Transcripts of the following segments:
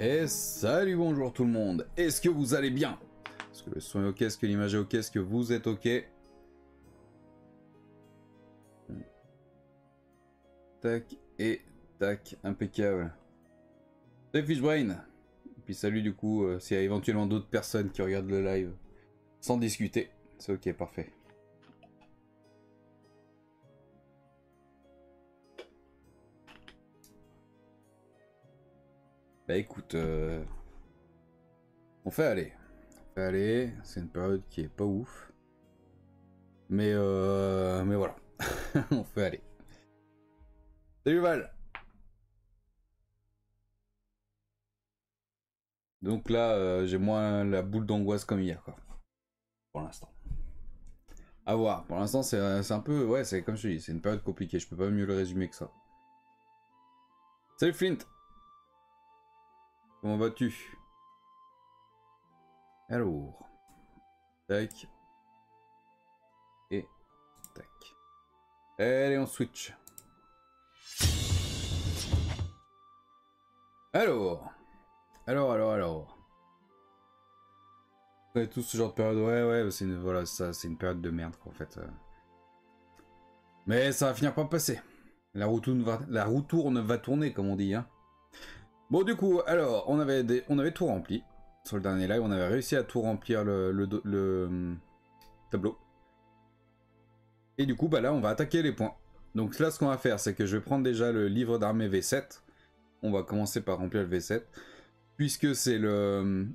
Et salut, bonjour tout le monde. Est-ce que vous allez bien? Est-ce que le son est ok? Est-ce que l'image est ok? Est-ce que vous êtes ok? Tac et tac, impeccable. Salut Fishbrain. Et puis salut du coup, s'il y a éventuellement d'autres personnes qui regardent le live sans discuter. C'est ok, parfait. Bah écoute, on fait aller. C'est une période qui est pas ouf. Mais voilà. On fait aller. Salut Val. Donc là, j'ai moins la boule d'angoisse comme hier, quoi. Pour l'instant. À voir. Pour l'instant, c'est un peu... Ouais, c'est comme je te dis, c'est une période compliquée. Je peux pas mieux le résumer que ça. Salut Flint. Comment vas-tu? Alors... Tac. Et... Tac. Allez, on switch. Alors... Alors... Vous avez tous ce genre de période... Ouais, c'est une... Voilà, ça, c'est une période de merde, quoi, en fait. Mais ça va finir par passer. La roue tourne va tourner, comme on dit, hein. Bon, du coup, alors, on avait tout rempli. Sur le dernier live, on avait réussi à tout remplir le tableau. Et du coup, bah là, on va attaquer les points. Donc là, ce qu'on va faire, c'est que je vais prendre déjà le livre d'armée V7. On va commencer par remplir le V7. Puisque c'est le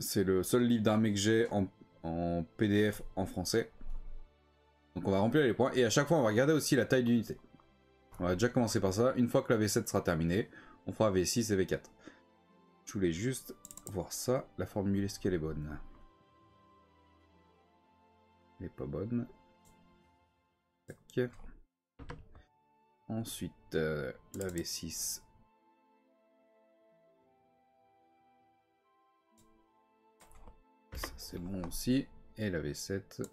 seul livre d'armée que j'ai en PDF en français. Donc on va remplir les points. Et à chaque fois, on va regarder aussi la taille d'unité. On va déjà commencer par ça. Une fois que la V7 sera terminée, on fera V6 et V4. Je voulais juste voir ça. La formule, est-ce qu'elle est bonne? Elle n'est pas bonne. Tac. Ensuite, la V6. Ça, c'est bon aussi. Et la V7.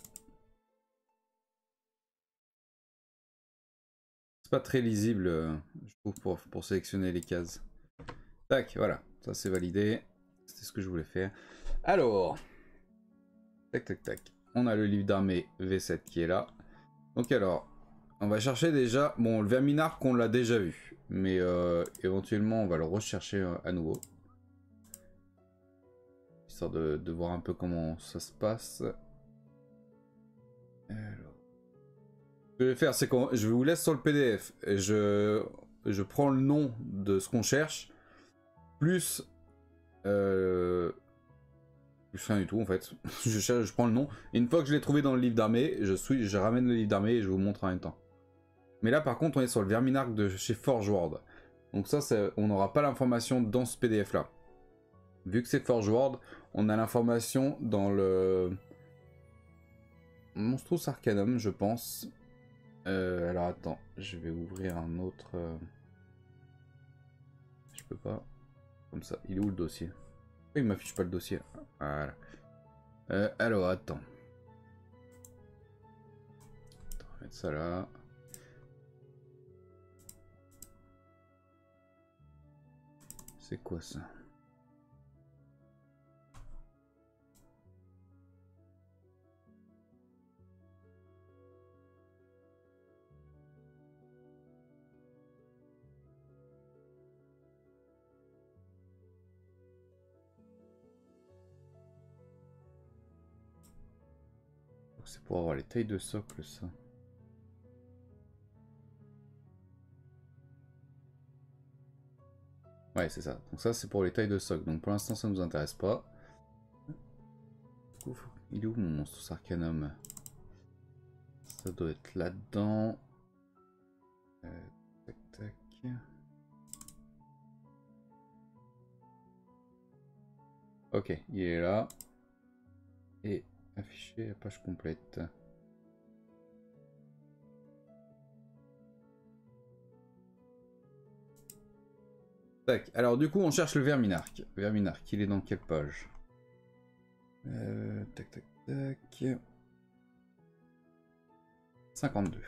C'est pas très lisible, je trouve, pour sélectionner les cases. Tac, voilà. Ça, c'est validé. C'était ce que je voulais faire. Alors. Tac. On a le livre d'armée V7 qui est là. Donc alors, on va chercher déjà... Bon, le Verminarque, on l'a déjà vu. Mais éventuellement, on va le rechercher à nouveau. Histoire de voir un peu comment ça se passe. Alors... Ce que je vais faire, c'est que je vous laisse sur le PDF. Et je prends le nom de ce qu'on cherche. Plus... plus rien du tout en fait. je prends le nom. Et une fois que je l'ai trouvé dans le livre d'armée, je ramène le livre d'armée et je vous montre en même temps. Mais là par contre on est sur le Verminarque de chez Forge World. Donc ça on n'aura pas l'information dans ce PDF là. Vu que c'est Forge World, on a l'information dans le Monstrous Arcanum je pense. Alors attends, je vais ouvrir un autre... Je peux pas. Comme ça, il est où le dossier? Il m'affiche pas le dossier. Voilà. Alors attends. On va mettre ça là. C'est quoi ça? C'est pour avoir les tailles de socle ça. Ouais c'est ça. Donc ça c'est pour les tailles de socle. Donc pour l'instant ça nous intéresse pas. Il est où mon Monstrous Arcanum? Ça doit être là-dedans. Tac. Ok, il est là. Et afficher la page complète. Tac, alors du coup on cherche le Verminarque. Verminarque, il est dans quelle page? Tac. 52.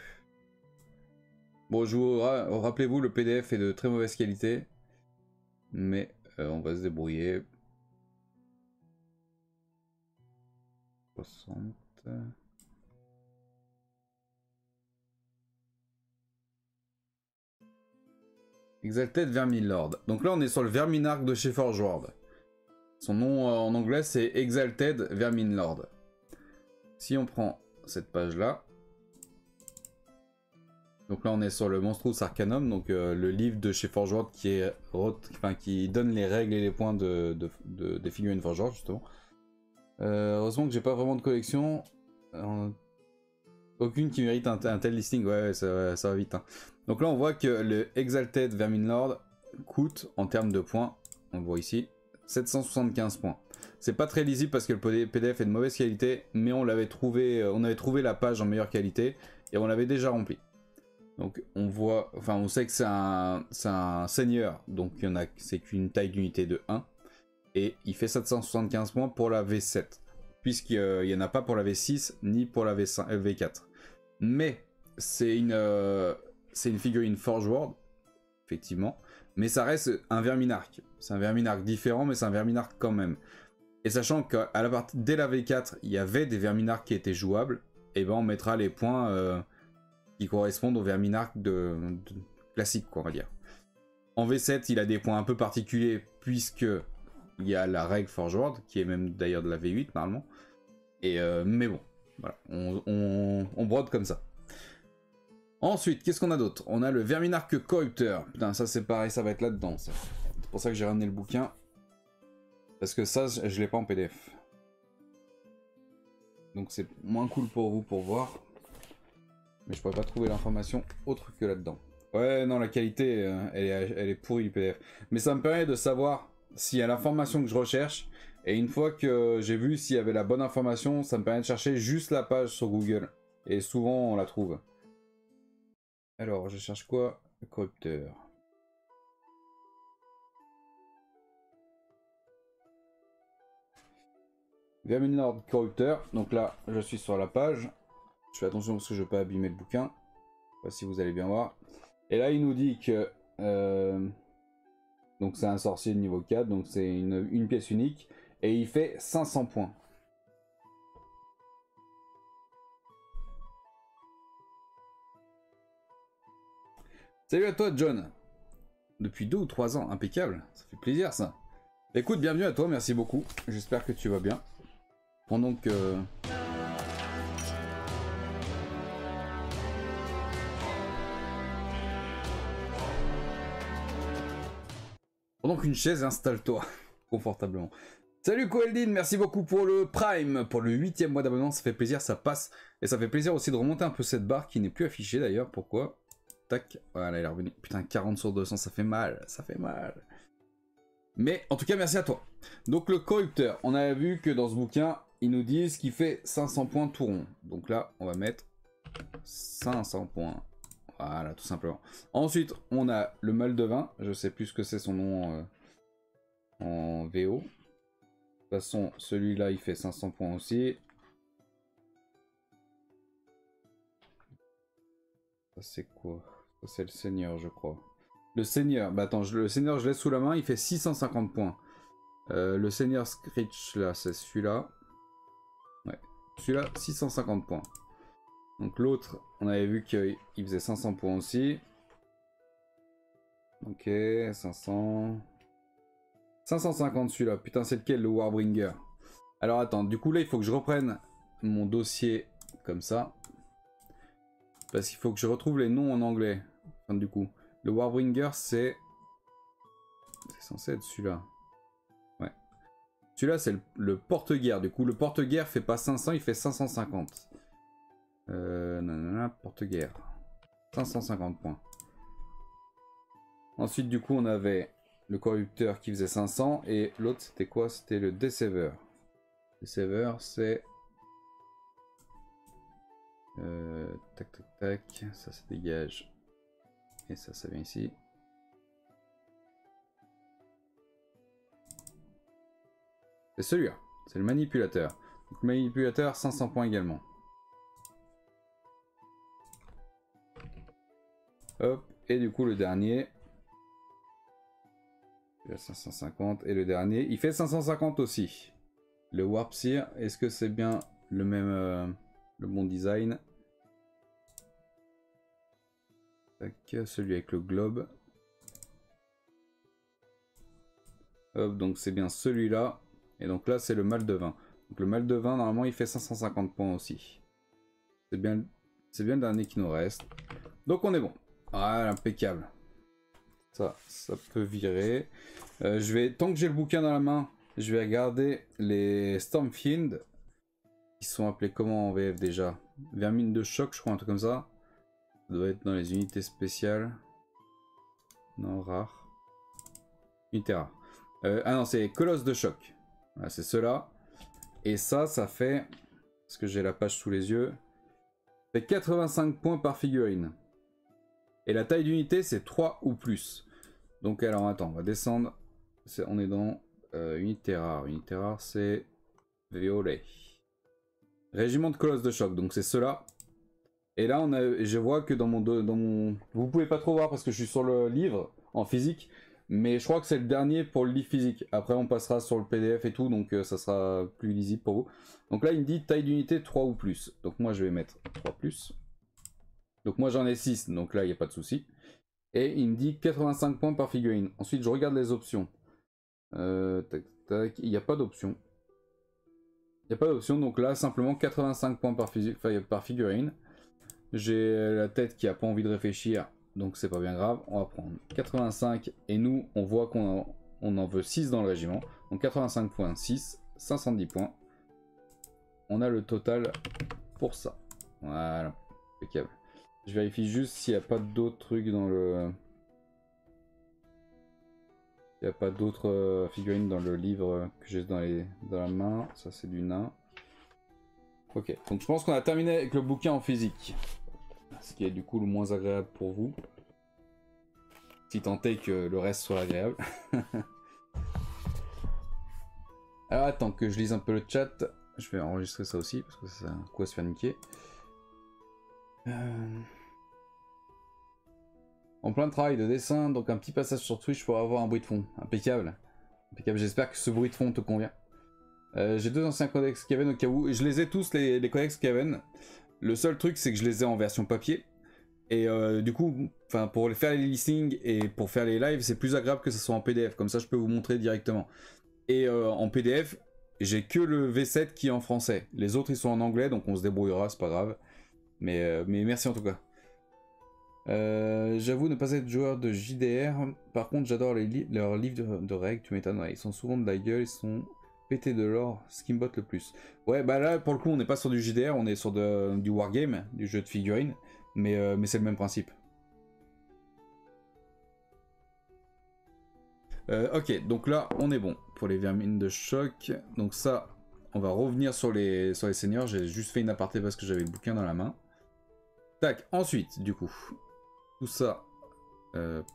Bon, rappelez-vous, le PDF est de très mauvaise qualité. Mais On va se débrouiller. 60. Exalted Verminlord. Donc là, on est sur le Verminarch de chez Forge World. Son nom en anglais, c'est Exalted Verminlord. Si on prend cette page-là, donc là, on est sur le Monstrous Arcanum, donc le livre de chez Forge World qui donne les règles et les points des figurines Forge World, justement. Heureusement que j'ai pas vraiment de collection. Aucune qui mérite un tel listing. Ouais, ça va vite. Hein. Donc là, on voit que le Exalted Verminlord coûte, en termes de points, on le voit ici, 775 points. C'est pas très lisible parce que le PDF est de mauvaise qualité, mais on avait trouvé la page en meilleure qualité et on l'avait déjà rempli. Donc on voit, enfin on sait que c'est un seigneur, donc c'est qu'une taille d'unité de 1. Et il fait 775 points pour la V7. Puisqu'il n'y en a pas pour la V6, ni pour la V4. Mais c'est une figurine Forge World, effectivement. Mais ça reste un Verminarch. C'est un Verminarch différent, mais c'est un Verminarch quand même. Et sachant qu'à la partie, dès la V4, il y avait des Verminarch qui étaient jouables, et ben on mettra les points qui correspondent aux Verminarch classiques, quoi, on va dire. En V7, il a des points un peu particuliers, puisque il y a la règle Forge World, qui est même d'ailleurs de la V8 normalement. Et mais bon, voilà, on brode comme ça. Ensuite, qu'est-ce qu'on a d'autre? On a le Verminarch Corrupteur. Putain, ça c'est pareil, ça va être là-dedans. C'est pour ça que j'ai ramené le bouquin. Parce que ça, je l'ai pas en PDF. Donc c'est moins cool pour vous pour voir. Mais je pourrais pas trouver l'information autre que là-dedans. Ouais, non, la qualité, elle est pourrie, le PDF. Mais ça me permet de savoir s'il y a l'information que je recherche. Et une fois que j'ai vu s'il y avait la bonne information, ça me permet de chercher juste la page sur Google. Et souvent, on la trouve. Alors, je cherche quoi? Le corrupteur. Verminlord corrupteur. Donc là, je suis sur la page. Je fais attention parce que je ne veux pas abîmer le bouquin. Je sais pas si vous allez bien voir. Et là, il nous dit que... donc c'est un sorcier de niveau 4. Donc c'est une pièce unique. Et il fait 500 points. Salut à toi, John. Depuis 2 ou 3 ans, impeccable. Ça fait plaisir, ça. Écoute, bienvenue à toi, merci beaucoup. J'espère que tu vas bien. Pendant que... Pendant qu'une chaise, installe-toi confortablement. Salut Coeldin, merci beaucoup pour le Prime, pour le 8e mois d'abonnement, ça fait plaisir, ça passe. Et ça fait plaisir aussi de remonter un peu cette barre qui n'est plus affichée d'ailleurs, pourquoi? Tac, voilà, elle est revenue. Putain, 40 sur 200, ça fait mal, ça fait mal. Mais en tout cas, merci à toi. Donc le corrupteur, on a vu que dans ce bouquin, ils nous disent qu'il fait 500 points tout rond. Donc là, on va mettre 500 points. Voilà, tout simplement. Ensuite, on a le mal de vin. Je sais plus ce que c'est son nom en VO. De toute façon, celui-là, il fait 500 points aussi. Ça, c'est quoi? Ça, c'est le seigneur, je crois. Le seigneur, bah attends, le seigneur, je l'ai sous la main, il fait 650 points. Le seigneur Screech, là, c'est celui-là. Ouais, celui-là, 650 points. Donc l'autre, on avait vu qu'il faisait 500 points aussi. Ok, 500... 550 celui-là. Putain, c'est lequel, le Warbringer? Alors attends, du coup là, il faut que je reprenne mon dossier comme ça. Parce qu'il faut que je retrouve les noms en anglais. Enfin, du coup, le Warbringer, c'est... C'est censé être celui-là. Ouais. Celui-là, c'est le porte-guerre. Du coup, le porte-guerre fait pas 500, il fait 550. Nanana, porte-guerre. 550 points. Ensuite, du coup, on avait le corrupteur qui faisait 500. Et l'autre, c'était quoi? C'était le Deceiver. Deceiver, c'est... tac, tac, tac. Ça se dégage. Et ça vient ici. C'est celui-là. C'est le manipulateur. Donc, manipulateur, 500 points également. Hop. Et du coup, le dernier... Il a 550. Et le dernier, il fait 550 aussi. Le Warp Seer, est-ce que c'est bien le même, le bon design? Tac, celui avec le globe. Hop, donc c'est bien celui-là. Et donc là, c'est le mal de vin. Donc le mal de vin, normalement, il fait 550 points aussi. C'est bien le dernier qui nous reste. Donc on est bon. Ah, impeccable. Ça peut virer. Je vais, tant que j'ai le bouquin dans la main, je vais regarder les Stormfiend. Ils sont appelés comment en VF déjà? Vermine de choc, je crois, un truc comme ça. Ça doit être dans les unités spéciales. Non, rare. Unité rare. Ah non, c'est Colosse de choc. Voilà, c'est ceux-là. Et ça fait... Parce que j'ai la page sous les yeux. Ça fait 85 points par figurine. Et la taille d'unité, c'est 3 ou plus. Donc alors, attends, on va descendre. On est dans unité rare. Unité rare, c'est violet. Régiment de Colosse de choc, donc c'est ceux-là. Et là, je vois que dans mon... Vous pouvez pas trop voir parce que je suis sur le livre en physique. Mais je crois que c'est le dernier pour le livre physique. Après, on passera sur le PDF et tout, donc ça sera plus lisible pour vous. Donc là, il me dit taille d'unité 3 ou plus. Donc moi, je vais mettre 3 plus. Donc moi, j'en ai 6, donc là, il n'y a pas de souci. Et il me dit 85 points par figurine. Ensuite, je regarde les options. Tac, tac, il n'y a pas d'option. Il n'y a pas d'option, donc là, simplement 85 points par figurine. J'ai la tête qui a pas envie de réfléchir, donc c'est pas bien grave. On va prendre 85 et nous, on voit qu'on en veut 6 dans le régiment. Donc 85.6, 510 points. On a le total pour ça. Voilà, impeccable. Je vérifie juste s'il n'y a pas d'autres trucs dans le... Il n'y a pas d'autres figurines dans le livre que j'ai dans la main. Ça, c'est du nain. Ok, donc je pense qu'on a terminé avec le bouquin en physique. Ce qui est du coup le moins agréable pour vous. Si tant est que le reste soit agréable. Alors attends que je lise un peu le chat. Je vais enregistrer ça aussi parce que c'est un coup à se faire niquer. En plein travail de dessin, donc un petit passage sur Twitch pour avoir un bruit de fond. Impeccable. Impeccable, j'espère que ce bruit de fond te convient. J'ai 2 anciens codex Kaven au cas où. Je les ai tous les codex Kaven. Le seul truc c'est que je les ai en version papier. Et du coup, pour faire les listings et pour faire les lives, c'est plus agréable que ce soit en PDF. Comme ça, je peux vous montrer directement. Et en PDF, j'ai que le V7 qui est en français. Les autres, ils sont en anglais, donc on se débrouillera, c'est pas grave. Mais merci en tout cas. J'avoue ne pas être joueur de JDR. Par contre, j'adore leurs livres de règles, tu m'étonnes. Ouais, ils sont souvent de la gueule, ils sont pétés de l'or, ce qui me botte le plus. Ouais, bah là, pour le coup, on n'est pas sur du JDR, on est sur du wargame, du jeu de figurines. Mais c'est le même principe. Ok, donc là, on est bon pour les vermines de choc. Donc ça, on va revenir sur les seigneurs. J'ai juste fait une aparté parce que j'avais le bouquin dans la main. Tac, ensuite, du coup, tout ça.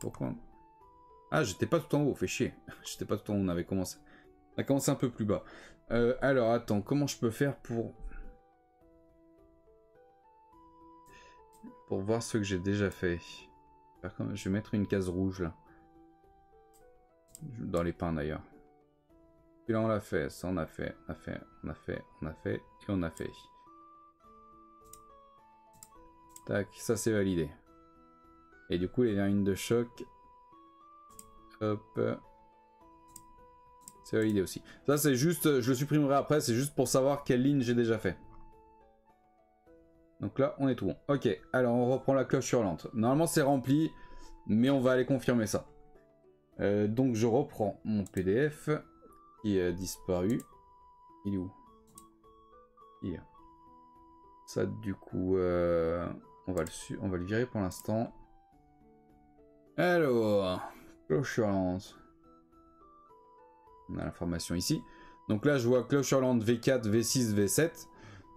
Pourquoi? Ah, j'étais pas tout en haut, fait chier. J'étais pas tout en haut, on avait commencé. On a commencé un peu plus bas. Alors, attends, comment je peux faire pour voir ce que j'ai déjà fait? Je vais mettre une case rouge là. Dans les pins d'ailleurs. Puis là on l'a fait, ça on a fait, on a fait, on a fait, on a fait, et on a fait. Tac, ça c'est validé. Et du coup les vermines de choc. Hop. C'est validé aussi. Ça c'est juste, je le supprimerai après, c'est juste pour savoir quelle ligne j'ai déjà fait. Donc là on est tout bon. Ok, alors on reprend la cloche hurlante. Normalement c'est rempli, mais on va aller confirmer ça. Donc je reprends mon PDF qui a disparu. Il est où? Il est là. Ça du coup on va le virer pour l'instant. Alors, cloche hurlante. On a l'information ici. Donc là je vois cloche hurlante V4, V6, V7.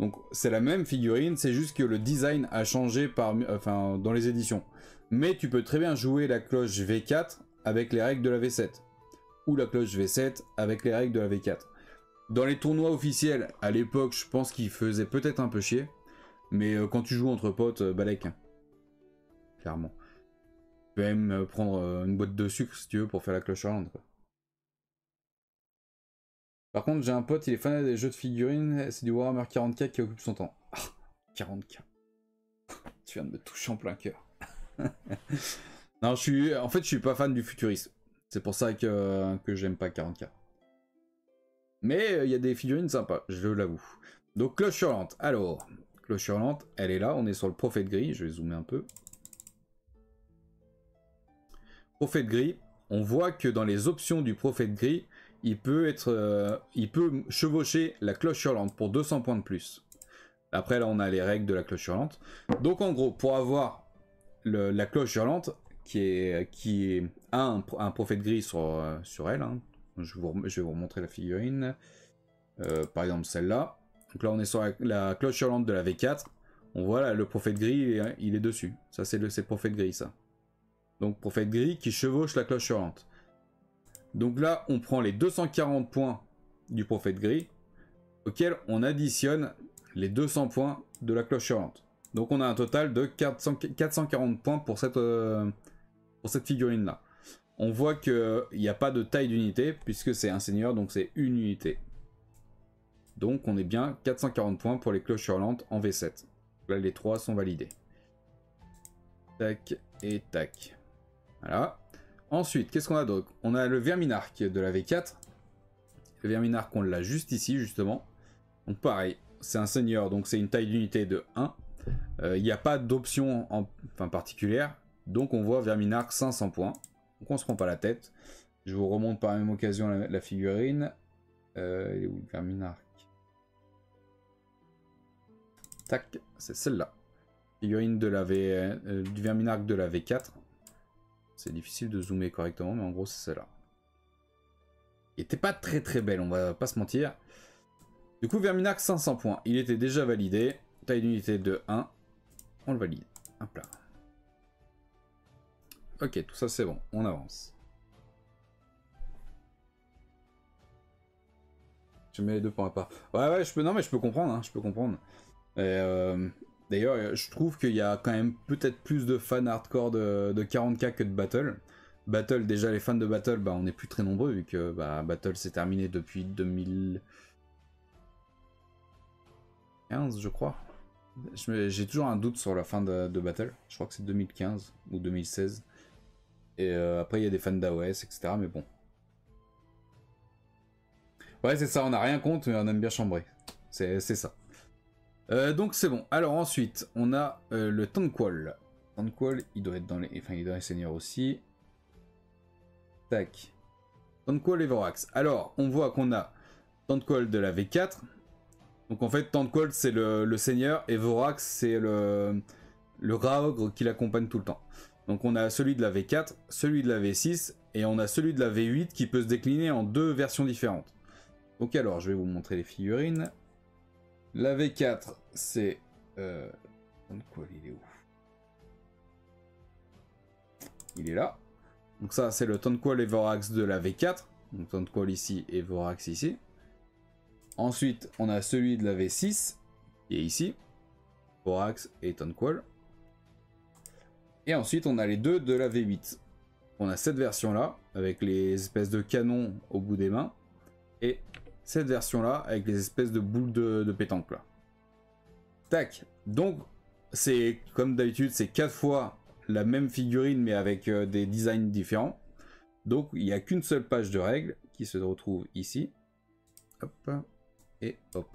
Donc c'est la même figurine, c'est juste que le design a changé dans les éditions. Mais tu peux très bien jouer la cloche V4 avec les règles de la V7. Ou la cloche V7 avec les règles de la V4. Dans les tournois officiels, à l'époque, je pense qu'ils faisaient peut-être un peu chier. Mais quand tu joues entre potes, balèque. Clairement. Tu peux même prendre une boîte de sucre si tu veux pour faire la cloche hurlante. Par contre, j'ai un pote, il est fan des jeux de figurines, c'est du Warhammer 40K qui occupe son temps. Ah, 40K. Tu viens de me toucher en plein cœur. Non, en fait, je suis pas fan du futurisme. C'est pour ça que j'aime pas 40K. Mais il y a des figurines sympas, je l'avoue. Donc, Cloche Hurlante. Alors, Cloche Hurlante, elle est là. On est sur le Prophète Gris. Je vais zoomer un peu. Prophète Gris. On voit que dans les options du Prophète Gris, il peut chevaucher la Cloche Hurlante pour 200 points de plus. Après, là, on a les règles de la Cloche Hurlante. Donc, en gros, pour avoir la Cloche Hurlante, qui a un Prophète Gris sur elle, hein. Je vais vous montrer la figurine. Par exemple, celle-là. Donc là, on est sur la Cloche Hurlante de la V4. On voit là, le Prophète Gris, il est dessus. Ça, c'est le Prophète Gris, ça. Donc, Prophète Gris qui chevauche la Cloche Hurlante. Donc là, on prend les 240 points du Prophète Gris, auquel on additionne les 200 points de la Cloche Hurlante. Donc on a un total de 440 points pour cette figurine-là. On voit qu'il n'y a pas de taille d'unité, puisque c'est un seigneur, donc c'est une unité. Donc on est bien 440 points pour les Cloches Hurlantes en V7. Là, les 3 sont validés. Tac et tac. Voilà. Ensuite, qu'est-ce qu'on a d'autre? On a le Verminarque de la V4. Le Verminarque, on l'a juste ici, justement. Donc pareil, c'est un seigneur, donc c'est une taille d'unité de 1. Il n'y a pas d'option particulière. Donc on voit Verminarque 500 points. Donc on se prend pas la tête. Je vous remonte par la même occasion la figurine. Il est où le Verminarque? Tac, c'est celle-là. Figurine de du Verminarque de la V4. C'est difficile de zoomer correctement, mais en gros c'est celle-là. Il était pas très très belle, on va pas se mentir. Du coup, Verminarque 500 points. Il était déjà validé. Taille d'unité de 1. On le valide. Hop là. Ok, tout ça c'est bon. On avance. Je mets les deux points à part. Ouais, non mais je peux comprendre. Hein, je peux comprendre. D'ailleurs, je trouve qu'il y a quand même peut-être plus de fans hardcore de 40K que de Battle. Battle, déjà les fans de Battle, bah, on n'est plus très nombreux vu que Battle s'est terminé depuis 2015, je crois. J'ai toujours un doute sur la fin de Battle. Je crois que c'est 2015 ou 2016. Et après, il y a des fans d'AOS, etc. Mais bon. Ouais, c'est ça, on n'a rien contre, mais on aime bien chambrer. C'est ça. Donc c'est bon. Alors ensuite, on a le Tanquol. Tanquol, il doit être dans les... Enfin, il est dans les seigneurs aussi. Tac. Tanquol et Vorax. Alors, on voit qu'on a Tanquol de la V4. Donc en fait, Tanquol, c'est le seigneur, et Vorax, c'est le Raogre qui l'accompagne tout le temps. Donc on a celui de la V4, celui de la V6, et on a celui de la V8 qui peut se décliner en deux versions différentes. Donc alors, je vais vous montrer les figurines. La V4, c'est... Tanquol, il est où? Il est là. Donc ça, c'est le Tanquol et Vorax de la V4. Donc Tanquol ici et Vorax ici. Ensuite, on a celui de la V6, qui est ici. Vorax et Tanquol. Et ensuite, on a les deux de la V8. On a cette version-là, avec les espèces de canons au bout des mains. Et cette version-là, avec les espèces de boules de pétanque, là. Tac. Donc, c'est comme d'habitude, c'est 4 fois la même figurine, mais avec des designs différents. Donc, il n'y a qu'une seule page de règles qui se retrouve ici. Hop. Et hop.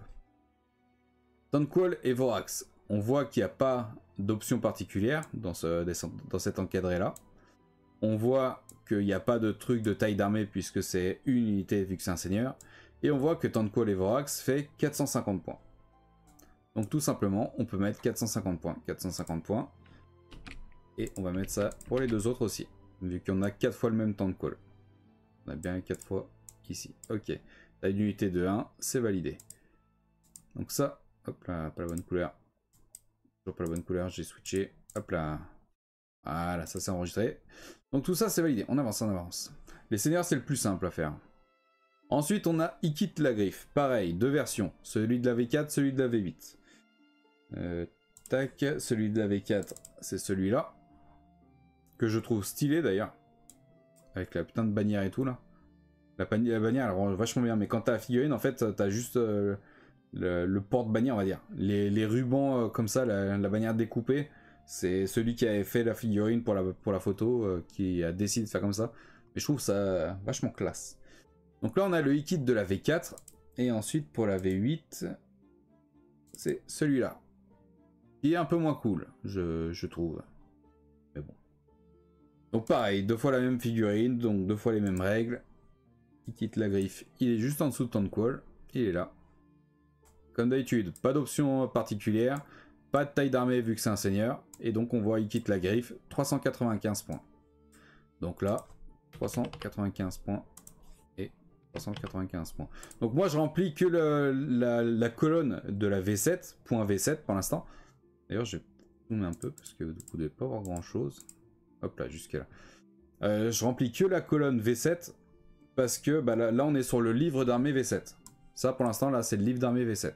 Tanquol et Vorax. On voit qu'il n'y a pas d'option particulière dans cet encadré-là. On voit qu'il n'y a pas de truc de taille d'armée puisque c'est une unité vu que c'est un seigneur. Et on voit que Tanquol et Vorax fait 450 points. Donc tout simplement, on peut mettre 450 points. 450 points. Et on va mettre ça pour les deux autres aussi. Vu qu'on a 4 fois le même Tanquol. On a bien 4 fois ici. Ok. Taille d'unité de 1, c'est validé. Donc ça, hop là, pas la bonne couleur. Toujours pas la bonne couleur, j'ai switché. Hop là. Voilà, ça c'est enregistré. Donc tout ça c'est validé, on avance, on avance. Les seigneurs c'est le plus simple à faire. Ensuite on a Ikit la Griffe, pareil, deux versions. Celui de la V4, celui de la V8. Tac, celui de la V4 c'est celui-là. Que je trouve stylé d'ailleurs. Avec la putain de bannière et tout là. La bannière, elle rend vachement bien. Mais quand t'as la figurine, en fait, t'as juste le porte-bannière, on va dire. Les rubans comme ça, la bannière découpée, c'est celui qui avait fait la figurine pour la photo, qui a décidé de faire comme ça. Mais je trouve ça vachement classe. Donc là, on a le e-kit de la V4. Et ensuite, pour la V8, c'est celui-là. Qui est un peu moins cool, je trouve. Mais bon. Donc pareil, 2 fois la même figurine, donc 2 fois les mêmes règles. Il quitte la griffe, il est juste en dessous de Tentquol, il est là. Comme d'habitude, pas d'option particulière, pas de taille d'armée vu que c'est un seigneur, et donc on voit il quitte la griffe, 395 points. Donc là, 395 points et 395 points. Donc moi je remplis que la colonne de la V7, point V7 pour l'instant. D'ailleurs je vais zoomer un peu parce que du coup vous ne devez pas voir grand chose. Hop là, jusqu'à là. Je remplis que la colonne V7 parce que bah, là on est sur le livre d'armée V7. Ça pour l'instant là c'est le livre d'armée V7.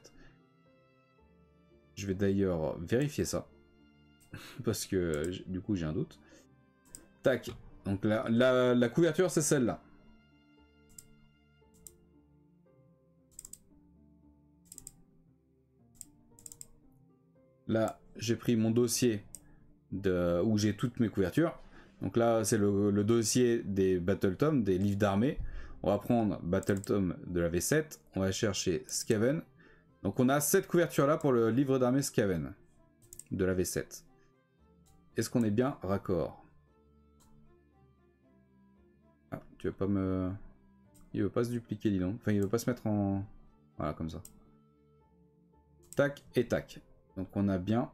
Je vais d'ailleurs vérifier ça. Parce que du coup j'ai un doute. Tac. Donc la couverture c'est celle-là. Là j'ai pris mon dossier où j'ai toutes mes couvertures. Donc là c'est le dossier des Battle Tom, des livres d'armée. On va prendre Battle Tom de la V7. On va chercher Skaven. Donc on a cette couverture là pour le livre d'armée Skaven de la V7. Est-ce qu'on est bien raccord? Ah, tu veux pas me... Il veut pas se dupliquer, dis donc. Enfin, il veut pas se mettre en... Voilà, comme ça. Tac et tac. Donc on a bien...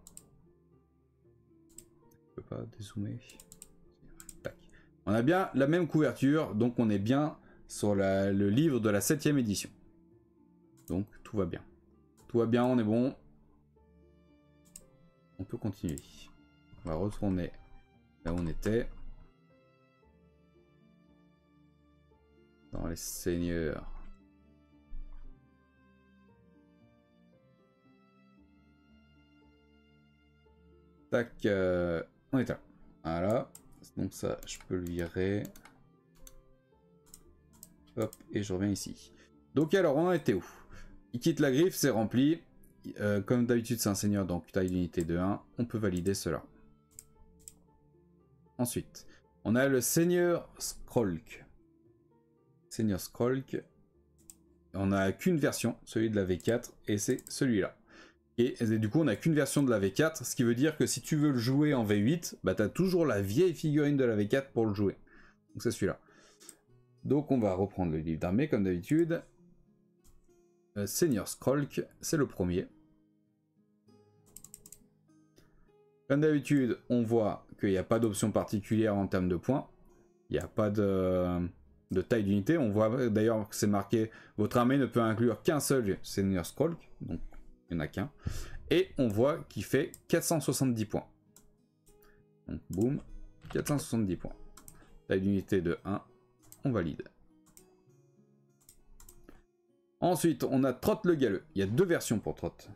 Je peux pas dézoomer. Tac. On a bien la même couverture, donc on est bien sur le livre de la 7ème édition. Donc tout va bien. Tout va bien, on est bon. On peut continuer. On va retourner là où on était. Dans les seigneurs. Tac, on est là. Voilà. Donc ça, je peux le virer. Hop, et je reviens ici. Donc alors, on en était où? Il quitte la griffe, c'est rempli. Comme d'habitude, c'est un seigneur, donc taille d'unité de 1. On peut valider cela. Ensuite, on a le seigneur Skrolk. Seigneur Skrolk. On n'a qu'une version, celui de la V4, et c'est celui-là. Et du coup, on n'a qu'une version de la V4, ce qui veut dire que si tu veux le jouer en V8, bah tu as toujours la vieille figurine de la V4 pour le jouer. Donc c'est celui-là. Donc on va reprendre le livre d'armée comme d'habitude. Seigneur Skrolk, c'est le premier. Comme d'habitude, on voit qu'il n'y a pas d'option particulière en termes de points. Il n'y a pas de taille d'unité. On voit d'ailleurs que c'est marqué « Votre armée ne peut inclure qu'un seul Seigneur Skrolk ». Donc il n'y en a qu'un. Et on voit qu'il fait 470 points. Donc boum, 470 points. Taille d'unité de 1, on valide. Ensuite, on a Trott le Galeux. Il y a deux versions pour Trott.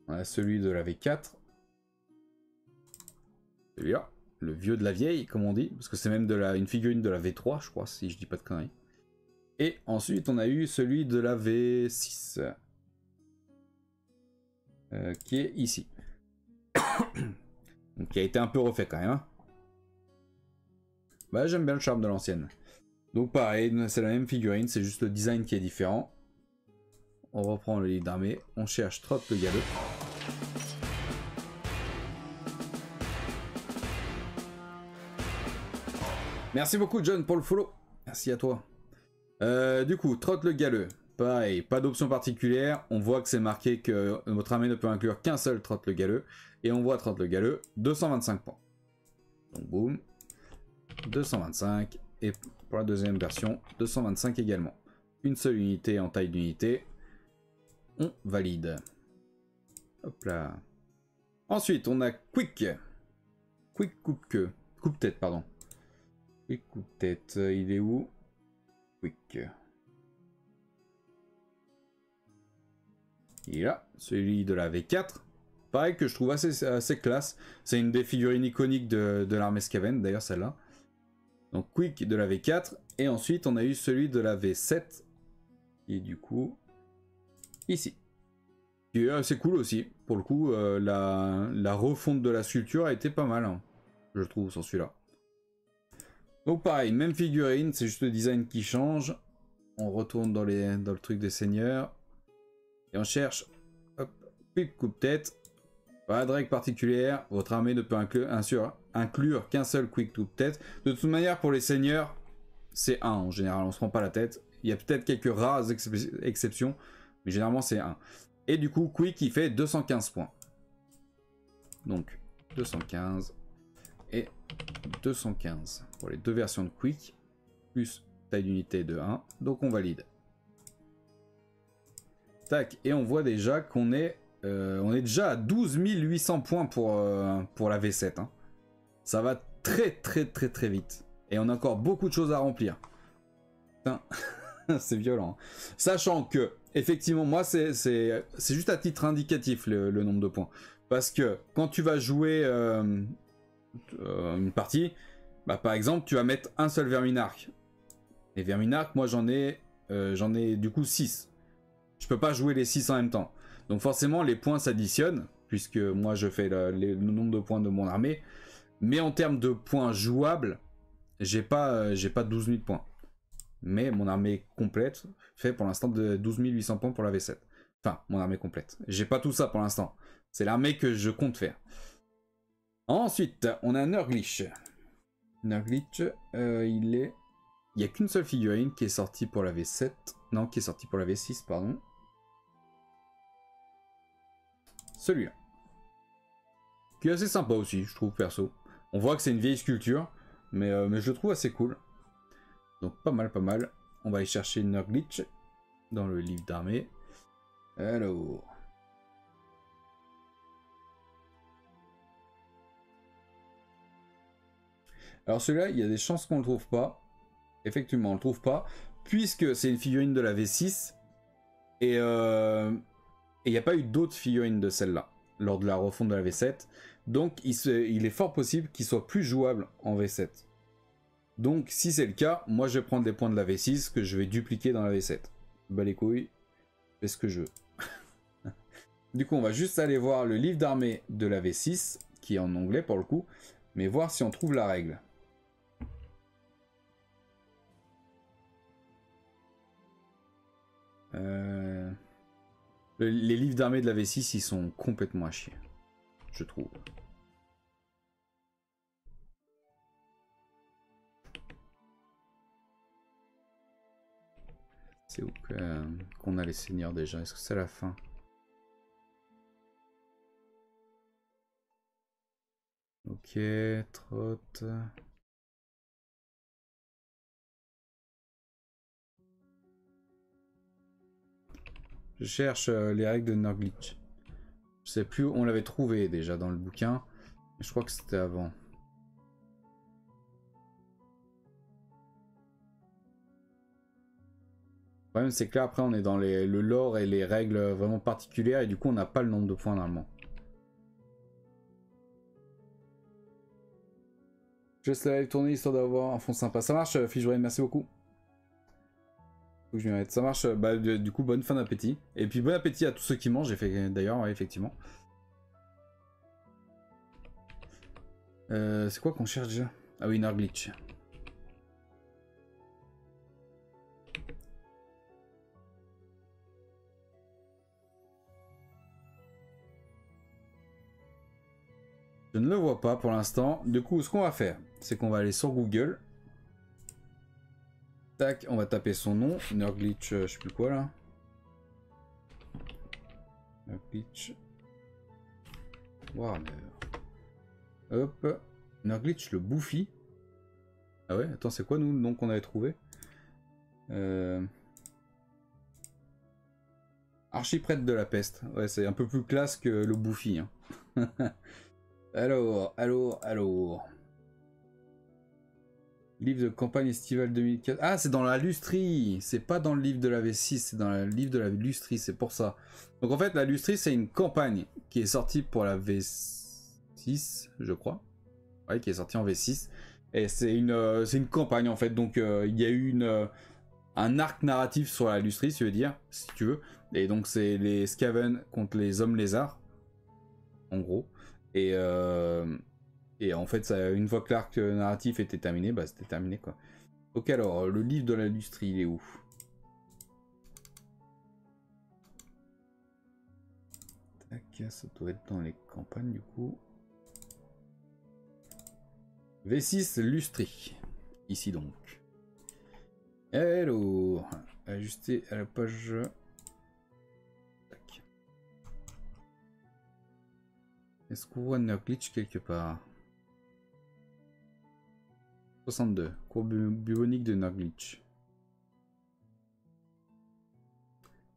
On a celui de la V4. Celui-là, le vieux de la vieille, comme on dit. Parce que c'est même une figurine de la V3, je crois, si je dis pas de conneries. Et ensuite, on a eu celui de la V6. Qui est ici. Donc, qui a été un peu refait quand même. Hein. Bah, j'aime bien le charme de l'ancienne. Donc pareil, c'est la même figurine, c'est juste le design qui est différent. On reprend le livre d'armée, on cherche Trott le Galeux. Merci beaucoup John pour le follow. Merci à toi. Du coup, Trott le Galeux. Pareil, pas d'option particulière. On voit que c'est marqué que votre armée ne peut inclure qu'un seul Trott le Galeux. Et on voit Trott le Galeux, 225 points. Donc boum. 225. Et pour la deuxième version, 225 également. Une seule unité en taille d'unité. On valide. Hop là. Ensuite, on a Quick. Quick coupe-queue. Coupe-tête, pardon. Quick coupe-tête. Il est où? Quick. Il est là. Celui de la V4. Pareil que je trouve assez classe. C'est une des figurines iconiques de l'armée Skaven, d'ailleurs celle-là. Donc Quick de la V4. Et ensuite on a eu celui de la V7. Et du coup, ici. C'est cool aussi. Pour le coup, la refonte de la sculpture a été pas mal, hein, je trouve, sur celui-là. Donc pareil, même figurine, c'est juste le design qui change. On retourne dans le truc des seigneurs. Et on cherche, hop, Quick coupe-tête. Pas de règle particulière, votre armée ne peut inclure qu'un seul Quick coupe-tête. De toute manière, pour les seigneurs, c'est 1 en général, on se prend pas la tête. Il y a peut-être quelques rares exceptions, mais généralement c'est 1. Et du coup, Quick, il fait 215 points. Donc, 215 et 215 pour les deux versions de Quick, plus taille d'unité de 1. Donc on valide. Tac, et on voit déjà qu'on est, déjà à 12 800 points pour la V7. Hein. Ça va très vite. Et on a encore beaucoup de choses à remplir. Putain, c'est violent. Hein. Sachant que, effectivement, moi, c'est juste à titre indicatif le nombre de points. Parce que quand tu vas jouer une partie, bah, par exemple, tu vas mettre un seul Verminarque. Et Verminarque, moi, j'en ai du coup 6. Je peux pas jouer les 6 en même temps. Donc forcément, les points s'additionnent, puisque moi, je fais le nombre de points de mon armée. Mais en termes de points jouables, j'ai pas 12 000 points. Mais mon armée complète fait pour l'instant de 12 800 points pour la V7. Enfin, mon armée complète. J'ai pas tout ça pour l'instant. C'est l'armée que je compte faire. Ensuite, on a Nurgle. Nurgle, il n'y a qu'une seule figurine qui est sortie pour la V7. Non, qui est sortie pour la V6, pardon. Celui-là. Qui est assez sympa aussi, je trouve, perso. On voit que c'est une vieille sculpture, mais je le trouve assez cool. Donc pas mal. On va aller chercher Nurgle dans le livre d'armée. Alors... Alors celui-là, il y a des chances qu'on ne le trouve pas. Effectivement, on ne le trouve pas. Puisque c'est une figurine de la V6. Et il n'y a pas eu d'autres figurines de celle-là lors de la refonte de la V7. Donc il est fort possible qu'il soit plus jouable en V7. Donc si c'est le cas, moi je vais prendre des points de la V6 que je vais dupliquer dans la V7. Bah les couilles, je fais ce que je veux. Du coup on va juste aller voir le livre d'armée de la V6, qui est en anglais pour le coup, mais voir si on trouve la règle. Les livres d'armée de la V6 ils sont complètement à chier, je trouve. C'est où qu'on a les seigneurs déjà? Est-ce que c'est la fin? Ok, trotte. Je cherche les règles de Nurgle. Je sais plus, on l'avait trouvé déjà dans le bouquin. Mais je crois que c'était avant. Le problème c'est que là après on est dans le lore et les règles vraiment particulières et du coup on n'a pas le nombre de points normalement. Je laisse la live tourner histoire d'avoir un fond sympa. Ça marche, Fijorine, merci beaucoup. Faut que je m'y mette. Ça marche, bah du coup bonne fin d'appétit. Et puis bon appétit à tous ceux qui mangent, j'ai fait d'ailleurs, ouais, effectivement. C'est quoi qu'on cherche déjà? Ah oui, Nurgle. Je ne le vois pas pour l'instant. Du coup, ce qu'on va faire, c'est qu'on va aller sur Google. Tac, on va taper son nom. Nurgle, je sais plus quoi là. Nurgle. Warner. Hop. Nurgle le bouffi. Ah ouais, attends, c'est quoi nous le nom qu'on avait trouvé? Archiprêtre de la peste. Ouais, c'est un peu plus classe que le bouffi. Hein. Alors. Livre de campagne estivale 2004. Ah, c'est dans la Lustrie. C'est pas dans le livre de la V6, c'est dans le livre de la Lustrie, c'est pour ça. Donc en fait, la Lustrie, c'est une campagne qui est sortie pour la V6, je crois. Ouais, qui est sortie en V6. Et c'est une campagne en fait, donc il y a eu un arc narratif sur la Lustrie, si tu veux dire, si tu veux. Et donc c'est les Skaven contre les hommes lézards, en gros. Et en fait, ça, une fois que l'arc narratif était terminé, bah c'était terminé quoi. Ok, alors, le livre de la Lustrie, il est où? Tac, ça doit être dans les campagnes du coup. V6 Lustrie. Ici donc. Hello. Ajuster à la page. Tac. Est-ce qu'on voit Nurglitch quelque part? 62. Courbe bubonique de Nurglitch.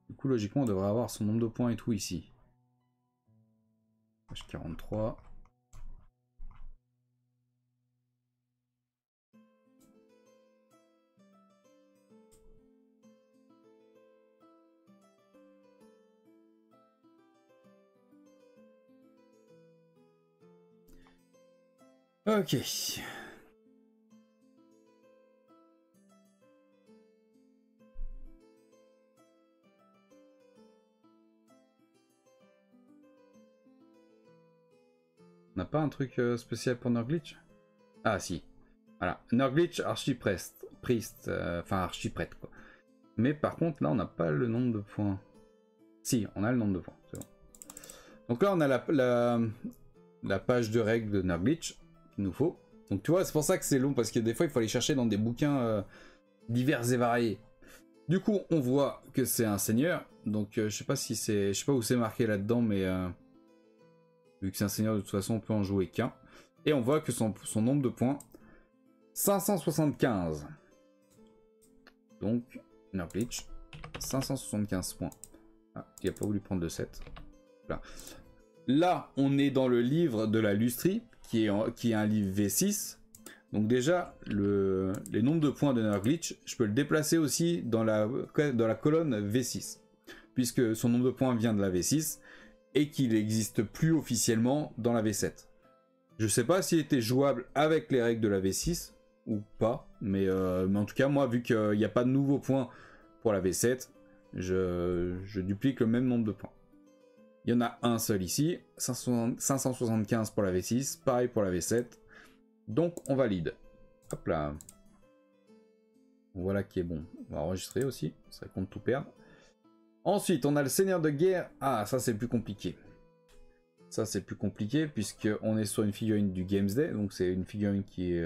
Du coup, logiquement, on devrait avoir son nombre de points et tout ici. Page 43. Ok. On n'a pas un truc spécial pour Nurglitch? Ah si. Voilà. Nurglitch archipreste. Enfin archiprêtre quoi. Mais par contre là on n'a pas le nombre de points. Si, on a le nombre de points. C'est bon. Donc là on a la page de règles de Nurglitch qu'il nous faut. Donc tu vois, c'est pour ça que c'est long, parce que des fois il faut aller chercher dans des bouquins divers et variés. Du coup, on voit que c'est un seigneur. Donc je sais pas si c'est, je sais pas où c'est marqué là-dedans, mais vu que c'est un seigneur, de toute façon on peut en jouer qu'un. Et on voit que son nombre de points, 575. Donc Nurglitch, 575 points. Ah, il a pas voulu prendre de 7. Là. Là, on est dans le livre de la Lustrie, qui est un livre V6. Donc déjà, les nombres de points de Nurglitch, je peux le déplacer aussi dans la colonne V6. Puisque son nombre de points vient de la V6, et qu'il n'existe plus officiellement dans la V7. Je sais pas s'il était jouable avec les règles de la V6, ou pas. Mais en tout cas, moi, vu qu'il n'y a pas de nouveaux points pour la V7, je duplique le même nombre de points. Il y en a un seul ici, 575 pour la V6, pareil pour la V7. Donc on valide. Hop là. Voilà qui est bon. On va enregistrer aussi, ça compte tout perdre. Ensuite, on a le Seigneur de Guerre. Ah, ça c'est plus compliqué. Ça c'est plus compliqué puisqu'on est sur une figurine du Games Day. Donc c'est une figurine qui est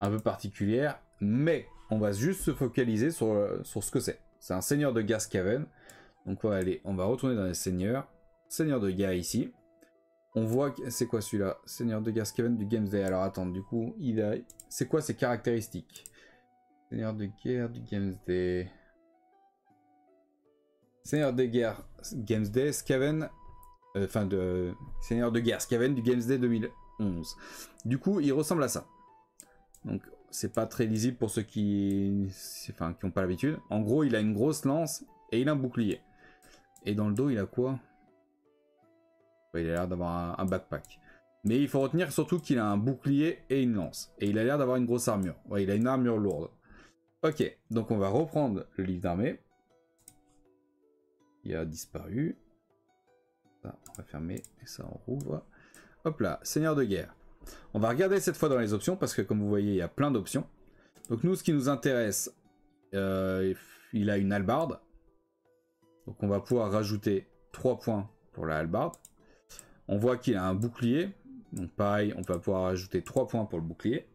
un peu particulière. Mais on va juste se focaliser sur ce que c'est. C'est un Seigneur de Guerre Skaven. Donc on va retourner dans les seigneurs. Seigneur de guerre ici. On voit que c'est quoi celui-là? Seigneur de guerre Skaven du Games Day. Alors attends, du coup, c'est quoi ses caractéristiques? Seigneur de guerre du Games Day. Seigneur de guerre Games Day, Skaven. Seigneur de guerre Skaven du Games Day 2011. Du coup, il ressemble à ça. Donc, c'est pas très lisible pour ceux qui n'ont pas l'habitude. En gros, il a une grosse lance et il a un bouclier. Et dans le dos, il a quoi? Il a l'air d'avoir un backpack. Mais il faut retenir surtout qu'il a un bouclier et une lance. Et il a l'air d'avoir une grosse armure. Ouais, il a une armure lourde. Ok, donc on va reprendre le livre d'armée. Il a disparu. Ça, on va fermer et ça, on rouvre. Hop là, Seigneur de guerre. On va regarder cette fois dans les options parce que comme vous voyez, il y a plein d'options. Donc nous, ce qui nous intéresse, il a une hallebarde. Donc on va pouvoir rajouter 3 points pour la hallebarde. On voit qu'il a un bouclier. Donc pareil, on va pouvoir rajouter 3 points pour le bouclier.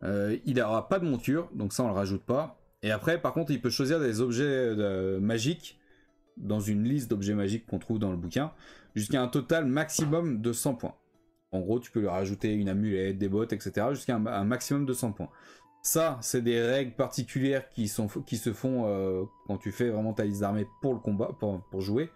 Il n'aura pas de monture, donc ça on le rajoute pas. Et après, par contre, il peut choisir des objets magiques dans une liste d'objets magiques qu'on trouve dans le bouquin, jusqu'à un total maximum de 100 points. En gros, tu peux lui rajouter une amulette, des bottes, etc. jusqu'à un maximum de 100 points. Ça, c'est des règles particulières qui se font quand tu fais vraiment ta liste d'armée pour le combat, pour jouer.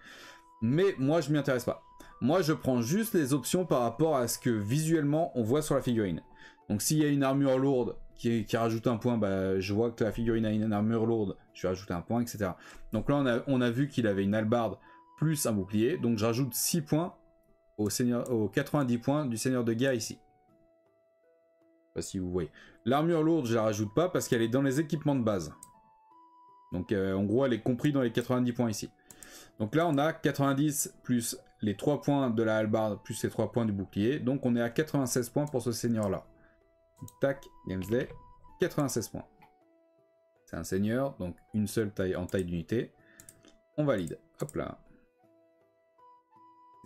Mais moi, je m'y intéresse pas. Moi, je prends juste les options par rapport à ce que visuellement on voit sur la figurine. Donc, s'il y a une armure lourde qui rajoute un point, bah, je vois que la figurine a une armure lourde, je vais rajouter un point, etc. Donc là, on a vu qu'il avait une hallebarde plus un bouclier. Donc, je rajoute 6 points aux 90 points du Seigneur de guerre ici. sais pas si vous voyez. L'armure lourde, je la rajoute pas parce qu'elle est dans les équipements de base. Donc en gros, elle est comprise dans les 90 points ici. Donc là, on a 90 plus les 3 points de la hallebarde plus les 3 points du bouclier. Donc on est à 96 points pour ce seigneur-là. Tac, Gamesday, 96 points. C'est un seigneur, donc une seule taille en taille d'unité. On valide. Hop là.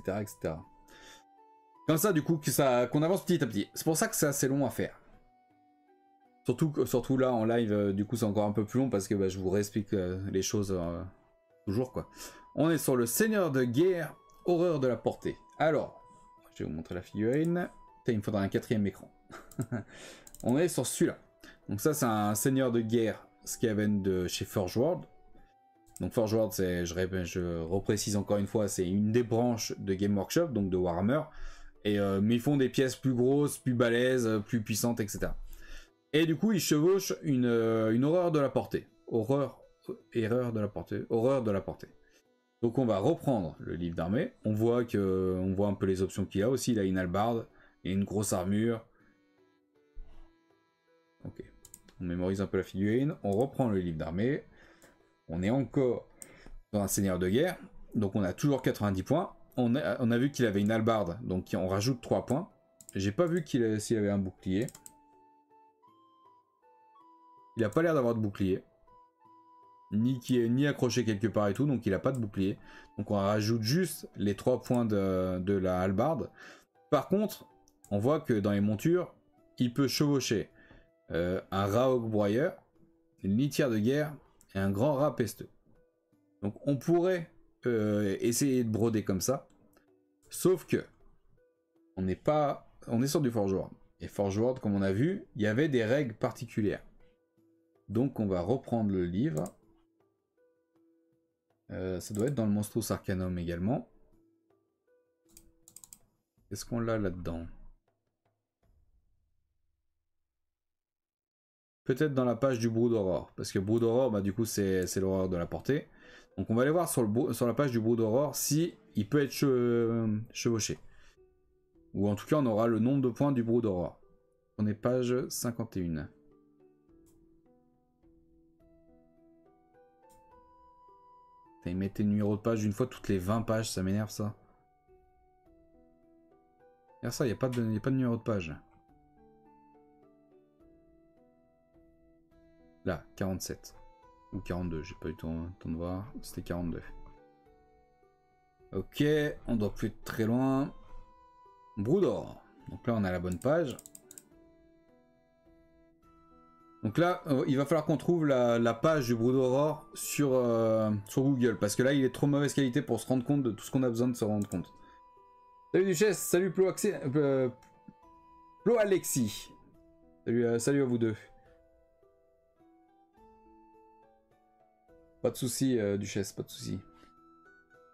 Etc. etc. Comme ça, du coup, qu'on avance petit à petit. C'est pour ça que c'est assez long à faire. Surtout là, en live, du coup, c'est encore un peu plus long parce que bah, je vous réexplique les choses toujours, quoi. On est sur le seigneur de guerre, horreur de la portée. Alors, je vais vous montrer la figurine. Il me faudra un 4e écran. On est sur celui-là. Donc ça, c'est un seigneur de guerre Skaven de chez Forge World. Donc Forge World, je reprécise encore une fois, c'est une des branches de Game Workshop, donc de Warhammer. Mais ils font des pièces plus grosses, plus balèzes, plus puissantes, etc. Et du coup, ils chevauchent une horreur de la portée. Horreur de la portée. Donc on va reprendre le livre d'armée. On voit un peu les options qu'il a aussi. Il a une hallebarde et une grosse armure. Ok. On mémorise un peu la figurine. On reprend le livre d'armée. On est encore dans un seigneur de guerre. Donc on a toujours 90 points. On a vu qu'il avait une hallebarde. Donc on rajoute 3 points. J'ai pas vu s'il avait un bouclier. Il a pas l'air d'avoir de bouclier. Ni accroché quelque part et tout. Donc il a pas de bouclier. Donc on rajoute juste les 3 points de la hallebarde. Par contre, on voit que dans les montures, il peut chevaucher un Raog broyeur, une litière de guerre et un grand rat pesteux. Donc on pourrait essayer de broder comme ça. Sauf que on est sur du Forge World. Et Forge World, comme on a vu, il y avait des règles particulières. Donc on va reprendre le livre. Ça doit être dans le Monstrous Arcanum également. Qu'est-ce qu'on a là-dedans? Peut-être dans la page du Brood Aurore. Parce que Brood Aurore, bah, du coup, c'est l'horreur de la portée. Donc on va aller voir sur la page du Brood Aurore si il peut être chevauché. Ou en tout cas, on aura le nombre de points du Brood Aurore. On est page 51. Ils mettaient le numéro de page une fois toutes les 20 pages, ça m'énerve ça. Regarde ça, il n'y a pas de numéro de page. Là, 47. Ou 42, j'ai pas eu le temps de voir. C'était 42. Ok, on doit plus être très loin. Brood Aurore. Donc là, on a la bonne page. Donc là, il va falloir qu'on trouve la page du Brood Aurore sur Google. Parce que là, il est trop mauvaise qualité pour se rendre compte de tout ce qu'on a besoin de se rendre compte. Salut Duchesse, salut Plo Alexis. Salut à vous deux. Pas de soucis, Duchesse, pas de soucis.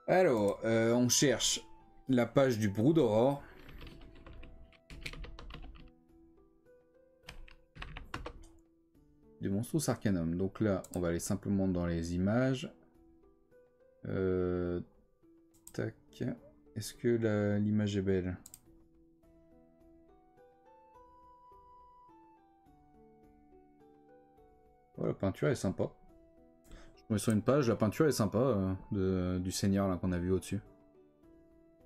Alors, on cherche la page du Brood Aurore. Du Monstrous Arcanum. Donc là, on va aller simplement dans les images. Tac. Est-ce que l'image est belle? Oh, la peinture est sympa. Je mets sur une page, la peinture est sympa du seigneur là qu'on a vu au-dessus.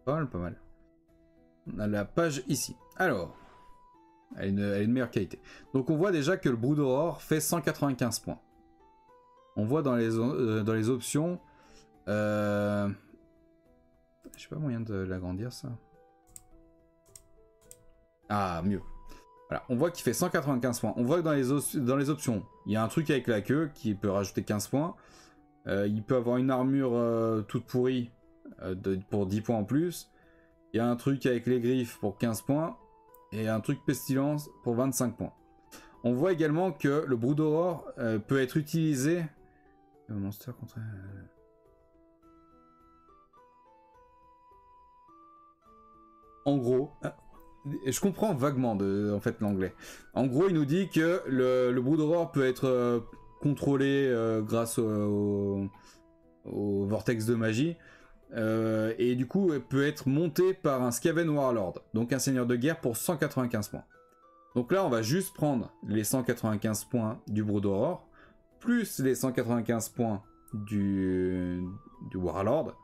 Pas mal, pas mal. On a la page ici. Alors, elle a une meilleure qualité. Donc on voit déjà que le Brood Aurore fait 195 points. On voit dans les options... Je sais pas moyen de l'agrandir ça. Ah, mieux. Voilà, on voit qu'il fait 195 points. On voit que dans les options, il y a un truc avec la queue qui peut rajouter 15 points. Il peut avoir une armure toute pourrie pour 10 points en plus. Il y a un truc avec les griffes pour 15 points. Et un truc pestilence pour 25 points. On voit également que le Brood Aurore peut être utilisé... Monster contre... En gros... Je comprends vaguement en fait l'anglais. En gros, il nous dit que le Brood Aurore peut être contrôlé grâce au vortex de magie. Et du coup, peut être monté par un Skaven Warlord. Donc un seigneur de guerre pour 195 points. Donc là, on va juste prendre les 195 points du Brood Aurore, plus les 195 points du Warlord,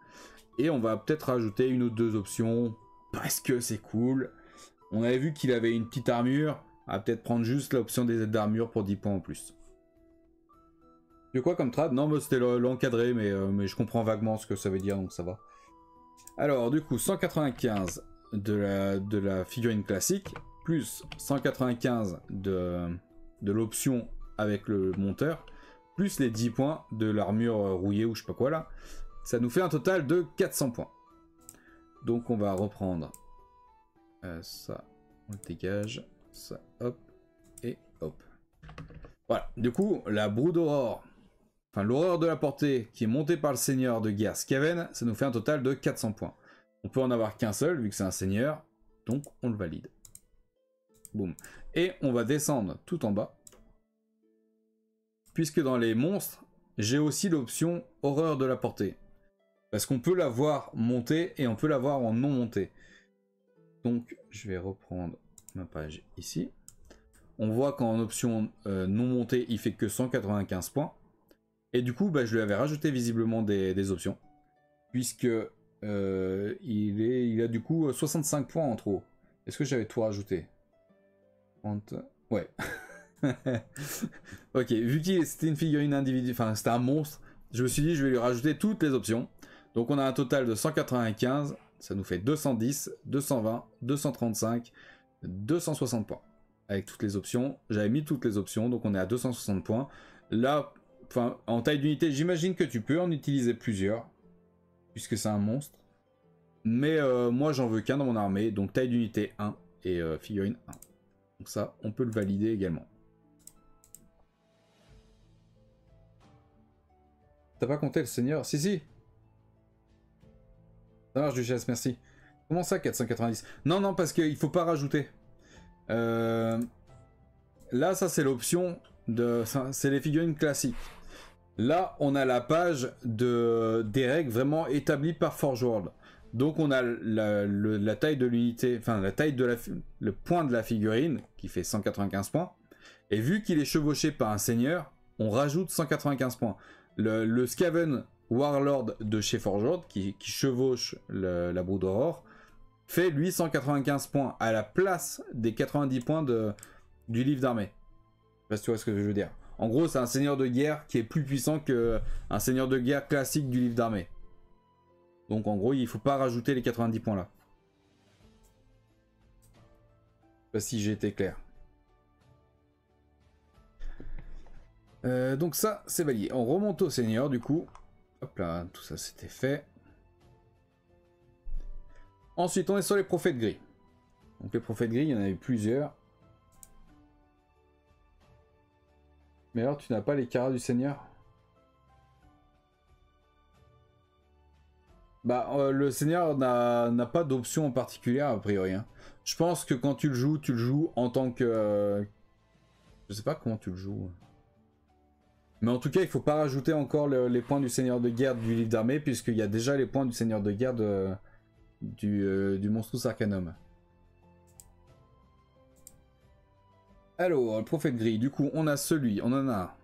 et on va peut-être rajouter une ou deux options, parce que c'est cool. On avait vu qu'il avait une petite armure, on va peut-être prendre juste l'option des aides d'armure pour 10 points en plus. De quoi comme trad? Non, mais c'était l'encadré, mais je comprends vaguement ce que ça veut dire, donc ça va. Alors, du coup, 195 de la figurine classique, plus 195 de l'option avec le monteur, plus les 10 points de l'armure rouillée ou je sais pas quoi là. Ça nous fait un total de 400 points. Donc on va reprendre ça, on le dégage, ça, hop, et hop. Voilà, du coup, la Brood Aurore, enfin l'horreur de la portée qui est montée par le seigneur de guerre Skaven, ça nous fait un total de 400 points. On peut en avoir qu'un seul vu que c'est un seigneur, donc on le valide. Boum. Et on va descendre tout en bas. Puisque dans les monstres, j'ai aussi l'option horreur de la portée. Parce qu'on peut la voir montée et on peut la voir en non montée. Donc je vais reprendre ma page ici. On voit qu'en option non montée, il fait que 195 points. Et du coup, bah, je lui avais rajouté visiblement des options. Puisque il a du coup 65 points en trop. Est-ce que j'avais tout rajouté? Ouais. Ok, vu que c'était une figurine individuelle, enfin c'était un monstre, je me suis dit je vais lui rajouter toutes les options. Donc on a un total de 195, ça nous fait 210, 220, 235, 260 points. Avec toutes les options, j'avais mis toutes les options, donc on est à 260 points. Là, enfin en taille d'unité, j'imagine que tu peux en utiliser plusieurs, puisque c'est un monstre. Mais moi j'en veux qu'un dans mon armée, donc taille d'unité 1 et figurine 1. Donc ça, on peut le valider également. T'as pas compté le seigneur? Si, si. Ça marche, Duchesse, merci. Comment ça, 490? Non, non, parce qu'il faut pas rajouter. Là, ça, c'est l'option de... C'est les figurines classiques. Là, on a la page des règles vraiment établies par Forge World. Donc, on a la taille de l'unité... Enfin, la taille de le point de la figurine, qui fait 195 points. Et vu qu'il est chevauché par un seigneur, on rajoute 195 points. Le Skaven Warlord de chez Forge World, qui chevauche la Brood Aurore, fait lui 195 points à la place des 90 points du livre d'armée. Je sais pas si tu vois ce que je veux dire. En gros, c'est un seigneur de guerre qui est plus puissant qu'un seigneur de guerre classique du livre d'armée. Donc en gros, il faut pas rajouter les 90 points là. Je sais pas si j'ai été clair. Donc ça, c'est validé. On remonte au seigneur du coup. Hop là, tout ça c'était fait. Ensuite, on est sur les prophètes gris. Donc les prophètes gris, il y en avait plusieurs. Mais alors, tu n'as pas les carats du seigneur? Bah, le seigneur n'a pas d'option en particulier a priori. Hein. Je pense que quand tu le joues en tant que... je sais pas comment tu le joues. Mais en tout cas, il faut pas rajouter encore les points du seigneur de guerre du livre d'armée, puisqu'il y a déjà les points du seigneur de guerre du Monstrous Arcanum. Alors, le prophète gris, du coup, on a celui, on en a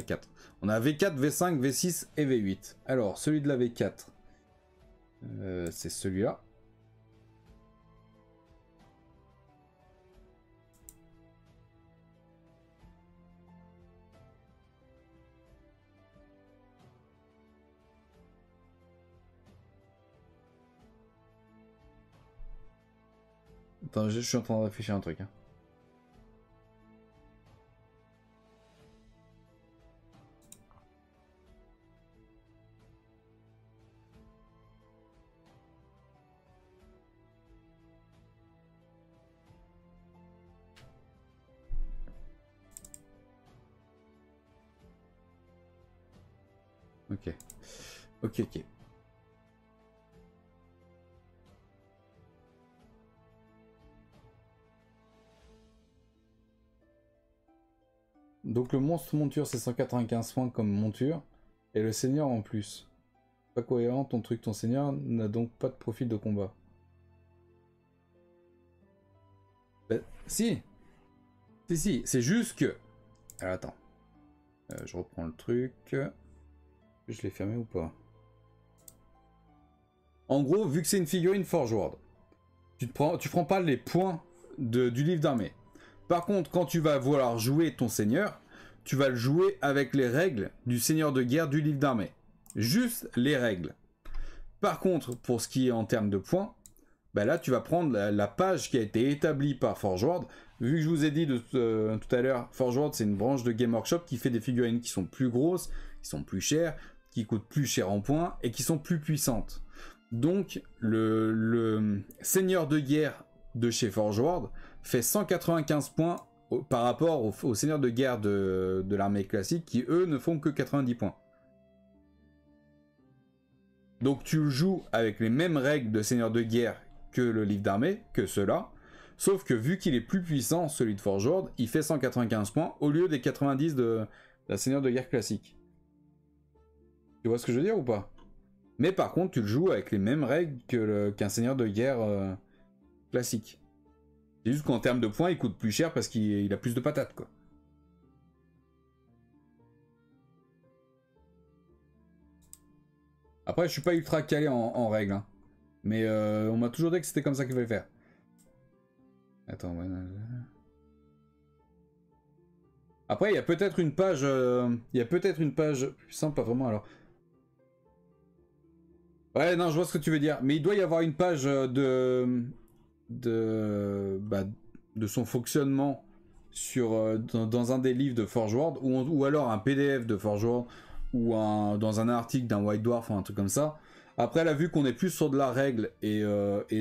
4. On a V4, V5, V6 et V8. Alors, celui de la V4, c'est celui-là. Attends, je suis en train de réfléchir à un truc. Hein. Ok. Ok, ok. Donc le monstre monture c'est 195 points comme monture. Et le seigneur en plus. Pas cohérent ton truc, ton seigneur n'a donc pas de profil de combat. Ben, si. Si, c'est juste que... Alors attends. Je reprends le truc. Je l'ai fermé ou pas? En gros, vu que c'est une figurine Forge World, tu prends pas les points du livre d'armée. Par contre, quand tu vas vouloir jouer ton seigneur, tu vas le jouer avec les règles du seigneur de guerre du livre d'armée. Juste les règles. Par contre, pour ce qui est en termes de points, bah là tu vas prendre la page qui a été établie par Forge World. Vu que je vous ai dit tout à l'heure, Forge World c'est une branche de Game Workshop qui fait des figurines qui sont plus grosses, qui sont plus chères, qui coûtent plus cher en points et qui sont plus puissantes. Donc le seigneur de guerre de chez Forge World fait 195 points par rapport aux seigneurs de guerre de l'armée classique qui eux ne font que 90 points. Donc tu joues avec les mêmes règles de seigneur de guerre que le livre d'armée, que ceux-là, sauf que vu qu'il est plus puissant, celui de Forge World, il fait 195 points au lieu des 90 de la seigneur de guerre classique. Tu vois ce que je veux dire ou pas? Mais par contre, tu le joues avec les mêmes règles qu'un seigneur de guerre classique. C'est juste qu'en termes de points, il coûte plus cher parce qu'il a plus de patates, quoi. Après, je suis pas ultra calé en règles, hein. Mais on m'a toujours dit que c'était comme ça qu'il fallait faire. Attends, ouais. Après, il y a peut-être une page... plus simple, pas vraiment, alors. Ouais, non, je vois ce que tu veux dire. Mais il doit y avoir une page de son fonctionnement dans un des livres de Forge World, ou alors un PDF de Forge World, ou dans un article d'un White Dwarf, ou un truc comme ça. Après, là, vu qu'on est plus sur de la règle, et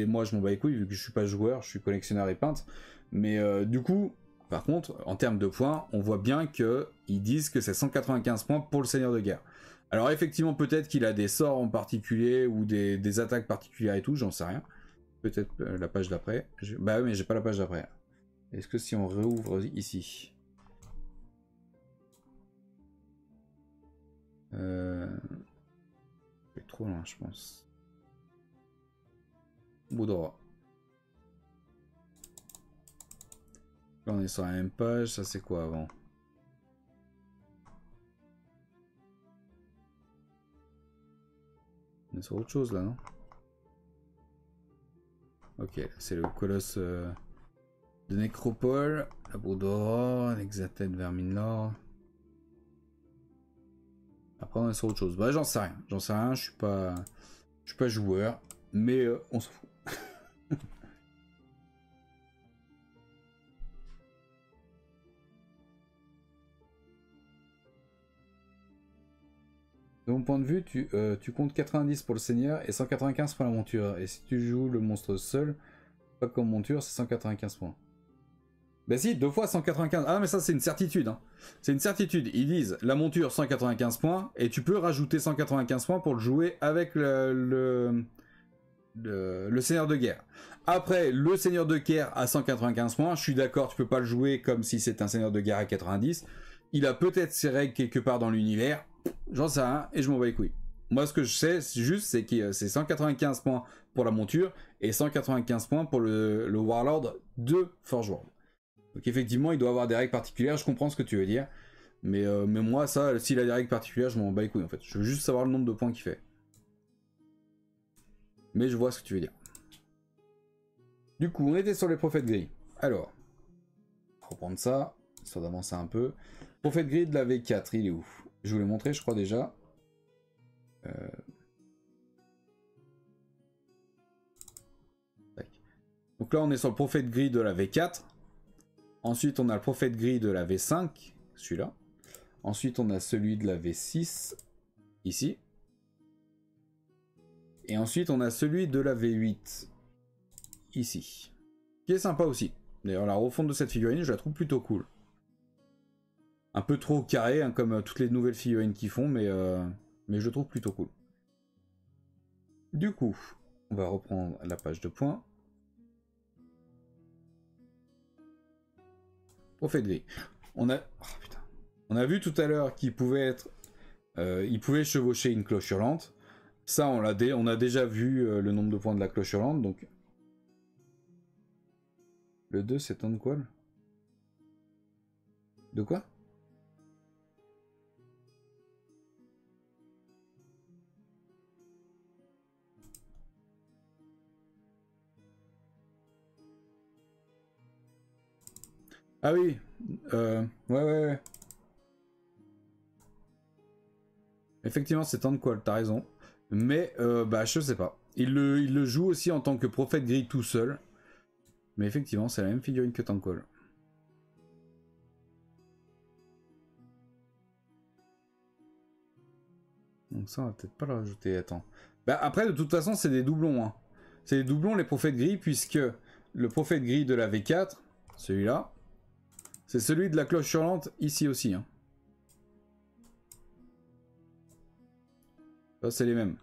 moi je m'en bats les couilles, vu que je suis pas joueur, je suis collectionneur et peintre. Mais du coup, par contre, en termes de points, on voit bien qu'ils disent que c'est 195 points pour le seigneur de guerre. Alors effectivement, peut-être qu'il a des sorts en particulier, ou des attaques particulières et tout, j'en sais rien. Peut-être la page d'après. Bah oui, mais j'ai pas la page d'après. Est-ce que si on réouvre ici... C'est trop loin, je pense. Boudra. Là, on est sur la même page. Ça, c'est quoi avant? On est sur autre chose, là, non? Ok, c'est le colosse de Nécropole. La Boudra, l'Exated Verminlord. Après, on est sur autre chose. Bah, j'en sais rien. J'en sais rien, je suis pas joueur. Mais on s'en fout. De mon point de vue, tu comptes 90 pour le seigneur et 195 pour la monture. Et si tu joues le monstre seul, pas comme monture, c'est 195 points. Bah si, 2 fois 195. Ah mais ça c'est une certitude. Hein. C'est une certitude. Ils disent la monture 195 points et tu peux rajouter 195 points pour le jouer avec le seigneur de guerre. Après, le seigneur de guerre à 195 points, je suis d'accord, tu peux pas le jouer comme si c'était un seigneur de guerre à 90. Il a peut-être ses règles quelque part dans l'univers. J'en sais rien et je m'en bats les couilles. Moi, ce que je sais, c'est que c'est 195 points pour la monture et 195 points pour le Warlord de Forge World. Donc effectivement, il doit avoir des règles particulières, je comprends ce que tu veux dire. Mais moi, ça, s'il a des règles particulières, je m'en bats les couilles en fait. Je veux juste savoir le nombre de points qu'il fait. Mais je vois ce que tu veux dire. Du coup, on était sur les prophètes gris. Alors, on va reprendre ça, histoire d'avancer un peu. Prophète gris de la V4, il est où? Je vous l'ai montré, je crois déjà. Donc là, on est sur le prophète gris de la V4. Ensuite, on a le prophète gris de la V5, celui-là. Ensuite, on a celui de la V6, ici. Et ensuite, on a celui de la V8, ici. Qui est sympa aussi. D'ailleurs, la refonte de cette figurine, je la trouve plutôt cool. Un peu trop carré, hein, comme toutes les nouvelles figurines qu'ils font, mais je trouve plutôt cool. Du coup, on va reprendre la page de points. Prophète gris. On a vu tout à l'heure qu'il pouvait être... il pouvait chevaucher une cloche hurlante. Ça, on a déjà vu le nombre de points de la cloche hurlante, donc... Le 2 c'est Tonquol. De quoi? Ah oui, ouais. Effectivement, c'est Tonquol, t'as raison. Mais, bah, je sais pas. Il le joue aussi en tant que prophète gris tout seul. Mais effectivement, c'est la même figurine que Tonquol. Donc ça, on va peut-être pas le rajouter. Attends. Bah, après, de toute façon, c'est des doublons. Hein. C'est des doublons, les prophètes gris, puisque le prophète gris de la V4, celui-là, c'est celui de la cloche hurlante ici aussi. Hein. Ça, c'est les mêmes.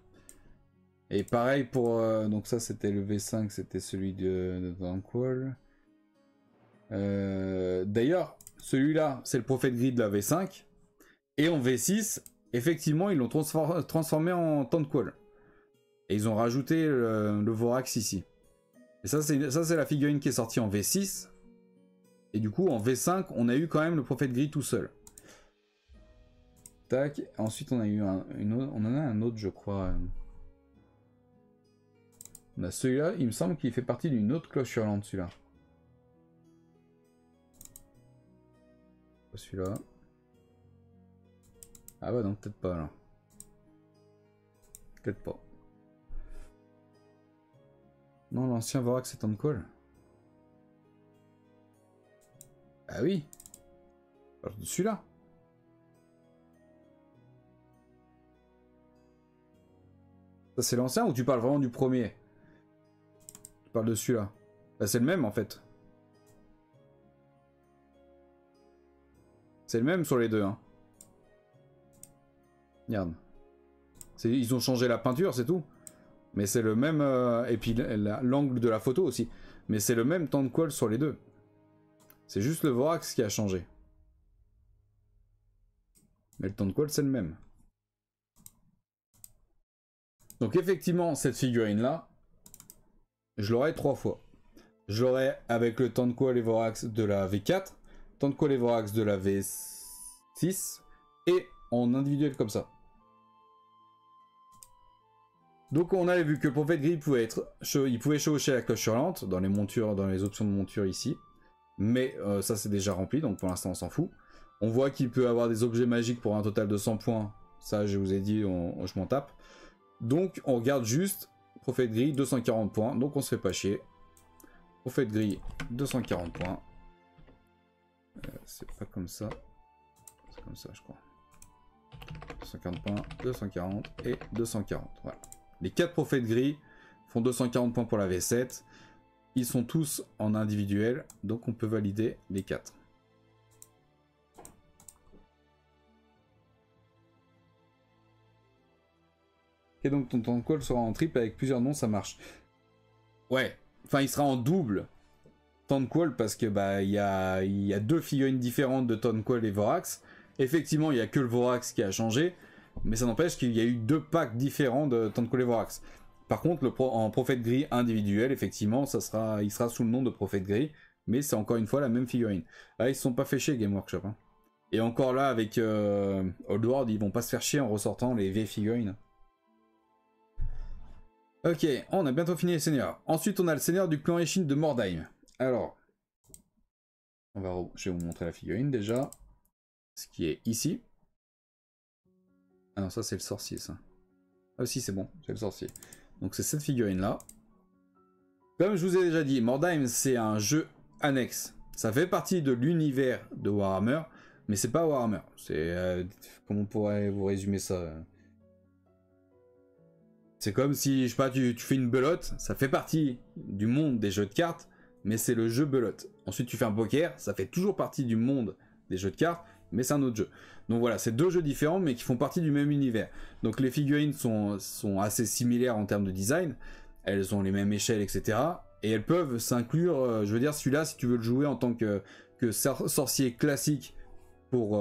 Et pareil pour... donc ça, c'était le V5, c'était celui de Tonquol. D'ailleurs, celui-là, c'est le prophète gris de la V5. Et en V6, effectivement, ils l'ont transformé en Tonquol. Et ils ont rajouté le Vorax ici. Et ça, c'est la figurine qui est sortie en V6. Et du coup, en V5, on a eu quand même le prophète gris tout seul. Tac. Ensuite, on a eu on en a un autre, je crois. On a celui-là, il me semble qu'il fait partie d'une autre cloche hurlante, celui-là. Celui-là. Ah ouais, non, peut-être pas, là. Peut-être pas. Non, l'ancien Vorax, c'est Tonquol. Ah oui. Celui-là. Ça, c'est l'ancien ou tu parles vraiment du premier? Tu parles de celui-là. Bah, c'est le même, en fait. C'est le même sur les deux, hein. Regarde. Ils ont changé la peinture, c'est tout. Mais c'est le même... et puis l'angle de la photo aussi. Mais c'est le même Tonquol sur les deux. C'est juste le Vorax qui a changé. Mais le Tonquol, c'est le même. Donc effectivement, cette figurine-là, je l'aurai 3 fois. Je l'aurai avec le Tonquol et Vorax de la V4, Tonquol et Vorax de la V6, et en individuel comme ça. Donc on avait vu que le prophète gris il pouvait chevaucher la cloche hurlante dans les montures, dans les options de monture ici. Mais ça c'est déjà rempli, donc pour l'instant on s'en fout. On voit qu'il peut avoir des objets magiques pour un total de 100 points. Ça je vous ai dit, je m'en tape. Donc on regarde juste prophète gris 240 points, donc on se fait pas chier. Prophète gris 240 points. C'est pas comme ça. C'est comme ça je crois. 240 points, 240 et 240. Voilà. Les 4 prophètes gris font 240 points pour la V7. Ils sont tous en individuel, donc on peut valider les 4. Et donc ton Tonquol sera en triple avec plusieurs noms, ça marche. Ouais, enfin il sera en double Tonquol parce que bah il y a 2 figurines différentes de Tonquol et Vorax. Effectivement, il n'y a que le Vorax qui a changé, mais ça n'empêche qu'il y a eu 2 packs différents de Tonquol et Vorax. Par contre, en prophète gris individuel, effectivement, il sera sous le nom de prophète gris, mais c'est encore une fois la même figurine. Là, ils se sont pas fait chier Game Workshop. Hein. Et encore là, avec Old World, ils vont pas se faire chier en ressortant les vieilles figurines. Ok, on a bientôt fini les seigneurs. Ensuite, on a le seigneur du clan Eshin de Mordheim. Alors, je vais vous montrer la figurine déjà. Ce qui est ici. Ah non, ça c'est le sorcier, ça. Ah si, c'est bon, c'est le sorcier. Donc c'est cette figurine-là. Comme je vous ai déjà dit, Mordheim, c'est un jeu annexe. Ça fait partie de l'univers de Warhammer, mais c'est pas Warhammer. C'est... comment on pourrait vous résumer ça? C'est comme si, je sais pas, tu fais une belote, ça fait partie du monde des jeux de cartes, mais c'est le jeu belote. Ensuite, tu fais un poker, ça fait toujours partie du monde des jeux de cartes, mais c'est un autre jeu. Donc voilà, c'est 2 jeux différents, mais qui font partie du même univers. Donc les figurines sont assez similaires en termes de design, elles ont les mêmes échelles, etc. Et elles peuvent s'inclure, je veux dire, celui-là, si tu veux le jouer en tant que sorcier classique pour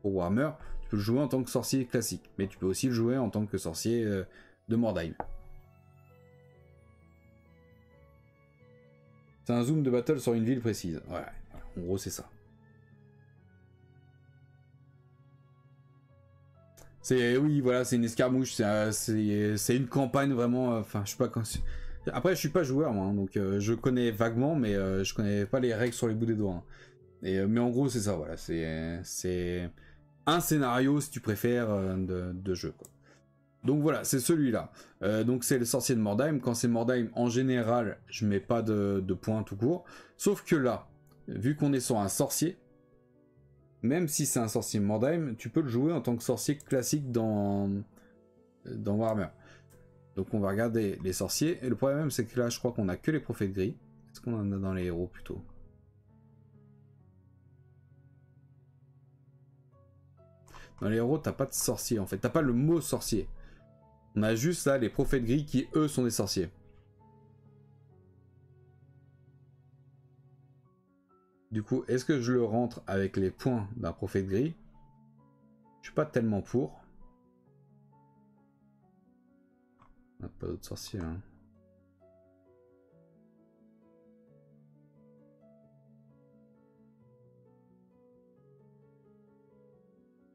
Warhammer, tu peux le jouer en tant que sorcier classique, mais tu peux aussi le jouer en tant que sorcier de Mordheim. C'est un zoom de battle sur une ville précise. Ouais, en gros c'est ça. Oui, voilà, c'est une escarmouche, c'est une campagne vraiment. Enfin, je sais pas quand. Après, je suis pas joueur moi, hein, donc je connais vaguement, mais je connais pas les règles sur les bouts des doigts. Hein. Mais en gros, c'est ça, voilà, c'est un scénario si tu préfères de jeu. Quoi. Donc voilà, c'est celui-là. Donc c'est le sorcier de Mordheim. Quand c'est Mordheim, en général, je mets pas de points tout court. Sauf que là, vu qu'on est sur un sorcier. Même si c'est un sorcier Mordheim, tu peux le jouer en tant que sorcier classique dans Warhammer. Donc on va regarder les sorciers. Et le problème c'est que là je crois qu'on a que les prophètes gris. Est-ce qu'on en a dans les héros plutôt? Dans les héros t'as pas de sorcier en fait. T'as pas le mot sorcier. On a juste là les prophètes gris qui eux sont des sorciers. Du coup, est-ce que je le rentre avec les points d'un prophète gris? Je suis pas tellement pour. On n'a pas d'autres sorciers hein.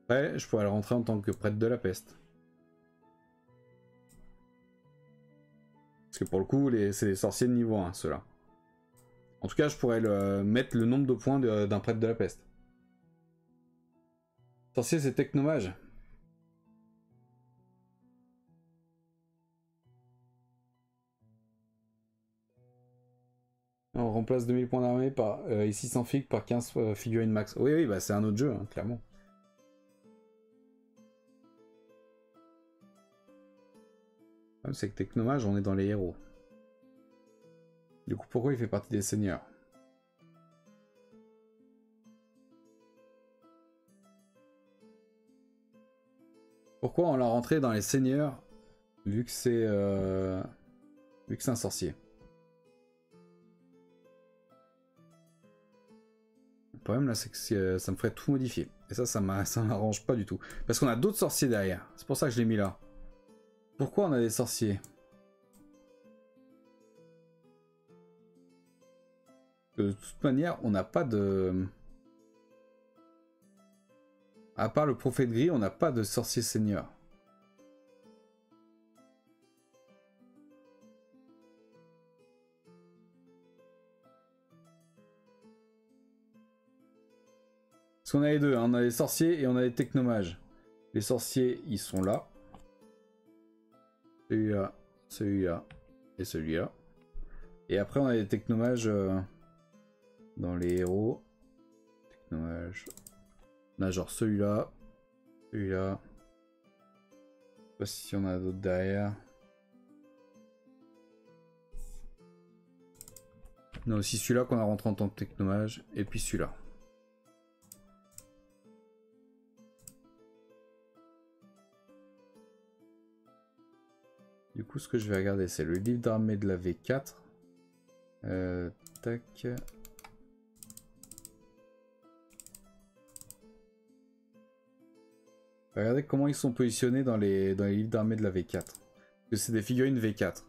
Ouais, je pourrais le rentrer en tant que prêtre de la peste. Parce que pour le coup, c'est les sorciers de niveau 1, ceux-là. En tout cas, je pourrais mettre le nombre de points d'un prêtre de la peste. Sorcier, c'est technomage. On remplace 2000 points d'armée et 600 figues par 15 figurines max. Oui, oui, bah c'est un autre jeu, hein, clairement. Le problème, c'est que technomage, on est dans les héros. Du coup, pourquoi il fait partie des seigneurs? Pourquoi on l'a rentré dans les seigneurs vu que c'est un sorcier? Le problème là, c'est que ça me ferait tout modifier. Et ça m'arrange pas du tout. Parce qu'on a d'autres sorciers derrière. C'est pour ça que je l'ai mis là. Pourquoi on a des sorciers? De toute manière, on n'a pas de... À part le prophète gris, on n'a pas de sorcier seigneur. Parce qu'on a les deux, hein, on a les sorciers et on a les technomages. Les sorciers, ils sont là. Celui-là, celui-là et celui-là. Et après, on a les technomages dans les héros. Technomages. On a genre celui-là, celui-là. Je sais pas si on a d'autres derrière. On a aussi celui-là qu'on a rentré en tant que technomage. Et puis celui-là. Du coup, ce que je vais regarder, c'est le livre d'armée de la V4. Tac. Regardez comment ils sont positionnés dans les livres d'armée de la V4. Parce que c'est des figurines V4.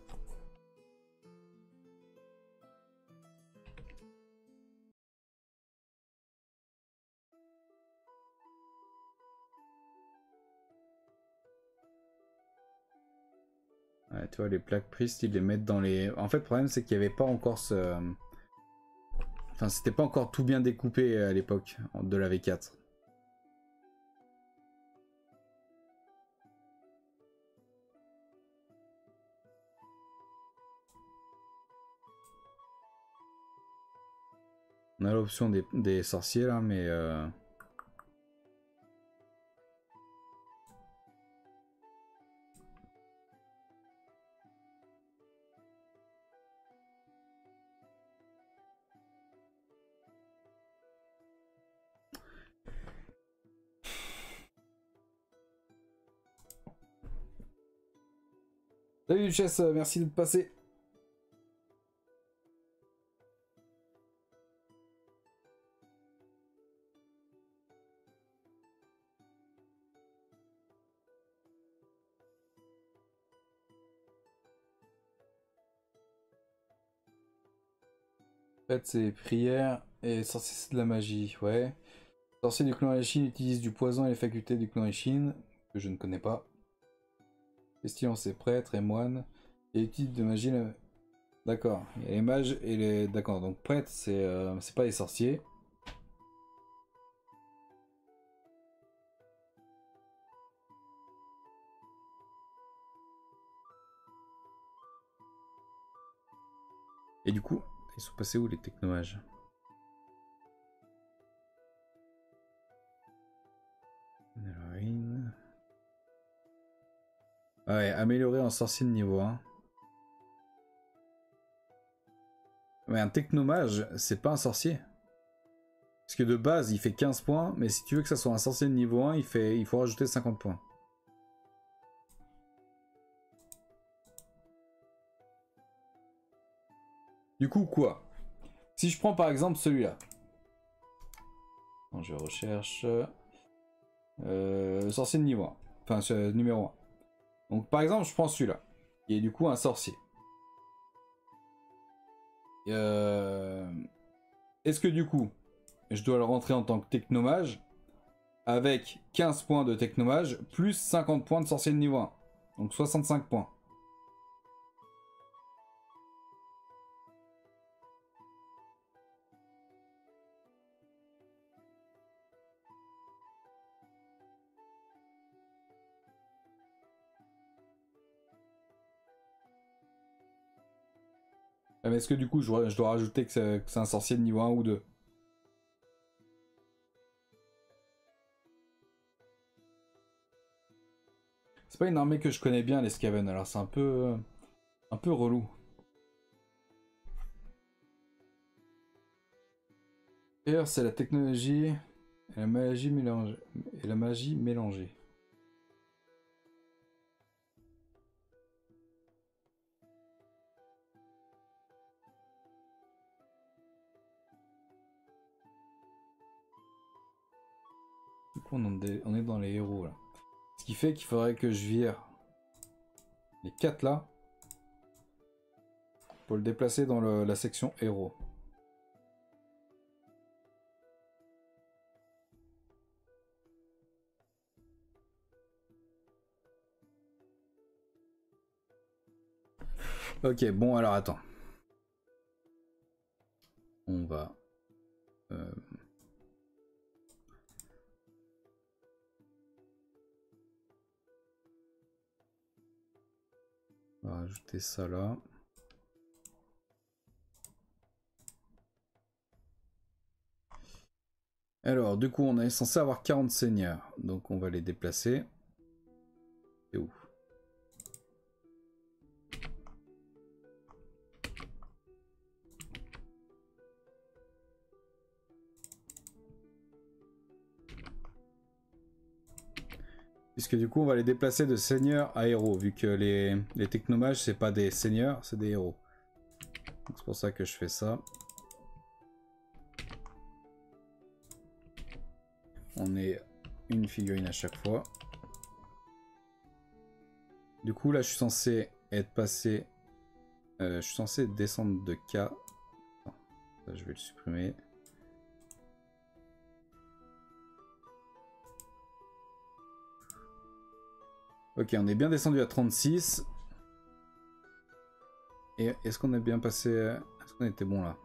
Ouais, tu vois, les plaques prises, ils les mettent dans les... En fait, le problème, c'est qu'il n'y avait pas encore ce... Enfin, c'était pas encore tout bien découpé à l'époque de la V4. On a l'option des sorciers là, mais... Salut Duchesse, merci de passer. Prêtre, c'est prière. Et sorcier, c'est de la magie. Ouais. Sorcier du clan Aishin utilise du poison et les facultés du clan Aishin, que je ne connais pas. Pestilence, c'est prêtre et moine. Et utilise de magie. D'accord. Il y a les mages et les. D'accord. Donc prêtre, c'est pas les sorciers. Et du coup, ils sont passés où les technomages? Ah ouais, améliorer en sorcier de niveau 1. Mais un technomage, c'est pas un sorcier. Parce que de base, il fait 15 points, mais si tu veux que ça soit un sorcier de niveau 1, il faut rajouter 50 points. Du coup, quoi? Si je prends par exemple celui-là. Je recherche... sorcier de niveau 1. Enfin, numéro 1. Donc par exemple, je prends celui-là. Qui est du coup un sorcier. Est-ce que du coup, je dois le rentrer en tant que technomage avec 15 points de technomage plus 50 points de sorcier de niveau 1. Donc 65 points. Mais est-ce que du coup je dois rajouter que c'est un sorcier de niveau 1 ou 2? C'est pas une armée que je connais bien, les Skaven, alors c'est un peu relou. D'ailleurs, c'est la technologie et la magie mélangée. Et la magie mélangée. Du coup, on est dans les héros là. Ce qui fait qu'il faudrait que je vire les 4 là pour le déplacer dans la section héros. Ok, bon alors attends. On va... on va rajouter ça là. Alors, du coup, on est censé avoir 40 seigneurs. Donc, on va les déplacer. C'est où? Puisque du coup, on va les déplacer de seigneurs à héros. Vu que les technomages, c'est pas des seigneurs, c'est des héros. C'est pour ça que je fais ça. On est une figurine à chaque fois. Du coup, là, je suis censé être passé... je suis censé descendre de K. Non, ça, je vais le supprimer. Ok, on est bien descendu à 36. Et est-ce qu'on a bien passé... Est-ce qu'on était bon là?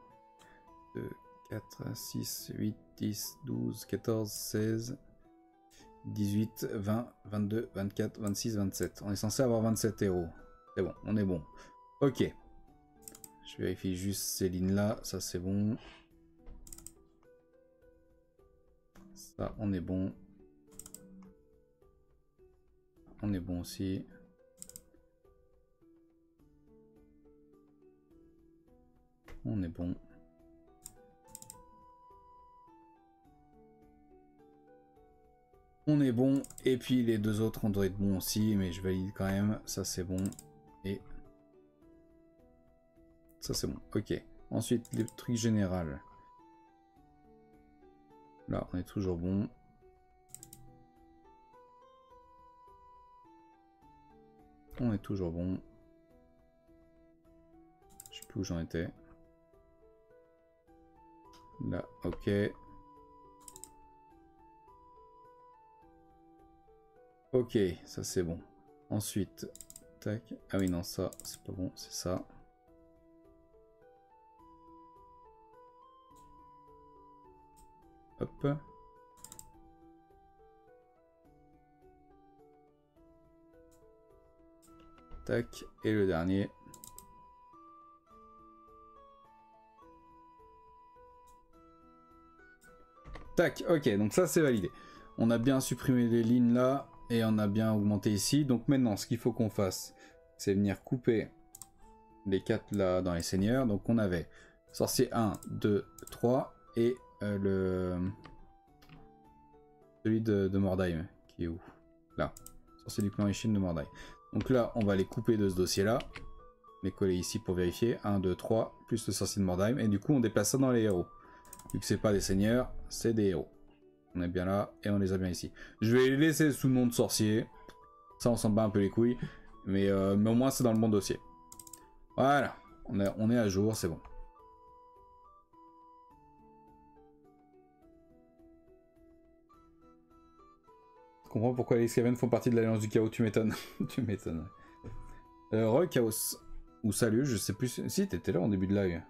2, 4, 6, 8, 10, 12, 14, 16, 18, 20, 22, 24, 26, 27. On est censé avoir 27 héros. C'est bon, on est bon. Ok. Je vérifie juste ces lignes-là. Ça, c'est bon. Ça, on est bon. On est bon aussi. On est bon. On est bon. Et puis les deux autres, on doit être bon aussi. Mais je valide quand même. Ça, c'est bon. Et ça, c'est bon. Ok. Ensuite, les trucs général. Là, on est toujours bon. On est toujours bon. Je sais plus où j'en étais. Là, ok. Ok, ça c'est bon. Ensuite, tac. Ah oui, non, ça, c'est pas bon, c'est ça. Hop. Tac. Et le dernier. Tac, ok, donc ça c'est validé. On a bien supprimé les lignes là, et on a bien augmenté ici. Donc maintenant, ce qu'il faut qu'on fasse, c'est venir couper les 4 là dans les seigneurs. Donc on avait sorcier 1, 2, 3, et celui de Mordheim, qui est où? Là, sorcier du clan Ishin de Mordheim. Donc là, on va les couper de ce dossier là, les coller ici pour vérifier. 1, 2, 3, plus le sorcier de Mordheim, et du coup on déplace ça dans les héros. Vu que c'est pas des seigneurs, c'est des héros. On est bien là et on les a bien ici. Je vais les laisser sous le nom de sorcier. Ça, on s'en bat un peu les couilles. Mais au moins, c'est dans le bon dossier. Voilà. On est à jour, c'est bon. Je comprends pourquoi les Skaven font partie de l'Alliance du Chaos, tu m'étonnes. Tu m'étonnes. Roy Chaos. Ou salut, je sais plus. Si, t'étais là en début de live.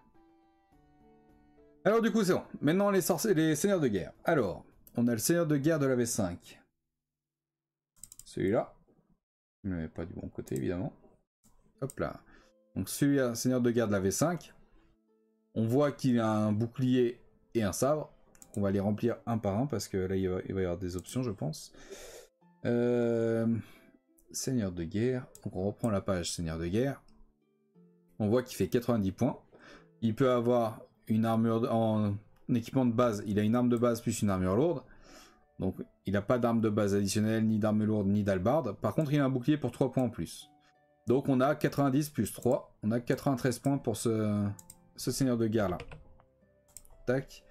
Alors du coup c'est bon, maintenant les seigneurs de guerre. Alors, on a le seigneur de guerre de la V5. Celui-là. Je ne le mets pas du bon côté évidemment. Hop là. Donc celui-là, seigneur de guerre de la V5. On voit qu'il a un bouclier et un sabre. On va les remplir un par un parce que là il va y avoir des options je pense. Seigneur de guerre. Donc on reprend la page seigneur de guerre. On voit qu'il fait 90 points. Il peut avoir une armure en équipement de base, il a une arme de base plus une armure lourde. Donc il n'a pas d'arme de base additionnelle, ni d'arme lourde, ni d'albarde. Par contre il a un bouclier pour 3 points en plus. Donc on a 90 plus 3. On a 93 points pour ce seigneur de guerre là. Tac.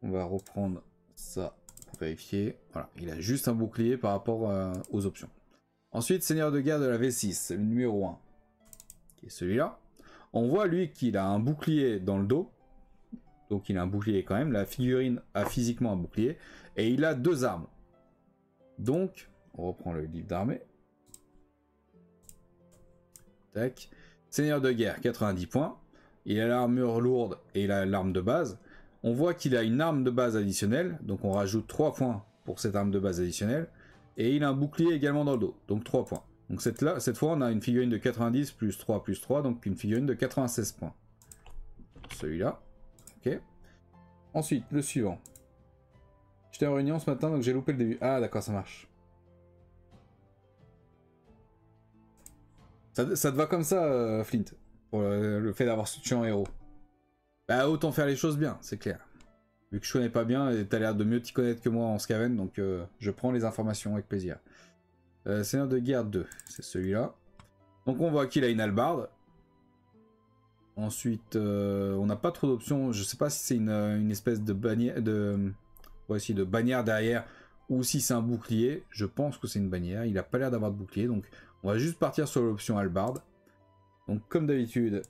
On va reprendre ça pour vérifier. Voilà, il a juste un bouclier par rapport aux options. Ensuite, seigneur de guerre de la V6, le numéro 1. Qui est celui-là. On voit lui qu'il a un bouclier dans le dos. Donc il a un bouclier quand même. La figurine a physiquement un bouclier. Et il a 2 armes. Donc, on reprend le livre d'armée. Tac. Seigneur de guerre, 90 points. Il a l'armure lourde et il a l'arme de base. On voit qu'il a une arme de base additionnelle. Donc on rajoute 3 points pour cette arme de base additionnelle. Et il a un bouclier également dans le dos. Donc 3 points. Donc cette fois, on a une figurine de 90 plus 3 plus 3, donc une figurine de 96 points. Celui-là. Ok. Ensuite, le suivant. J'étais en réunion ce matin, donc j'ai loupé le début. Ah, d'accord, ça marche. Ça te va comme ça, Flint, pour le fait d'avoir tué en héros. Bah, autant faire les choses bien, c'est clair. Vu que je connais pas bien, et t'as l'air de mieux t'y connaître que moi en Skaven, donc je prends les informations avec plaisir. Seigneur de guerre 2, c'est celui-là. Donc on voit qu'il a une hallebarde. Ensuite, on n'a pas trop d'options. Je sais pas si c'est une espèce de bannière, de bannière derrière, ou si c'est un bouclier. Je pense que c'est une bannière. Il a pas l'air d'avoir de bouclier, donc on va juste partir sur l'option hallebarde. Donc comme d'habitude,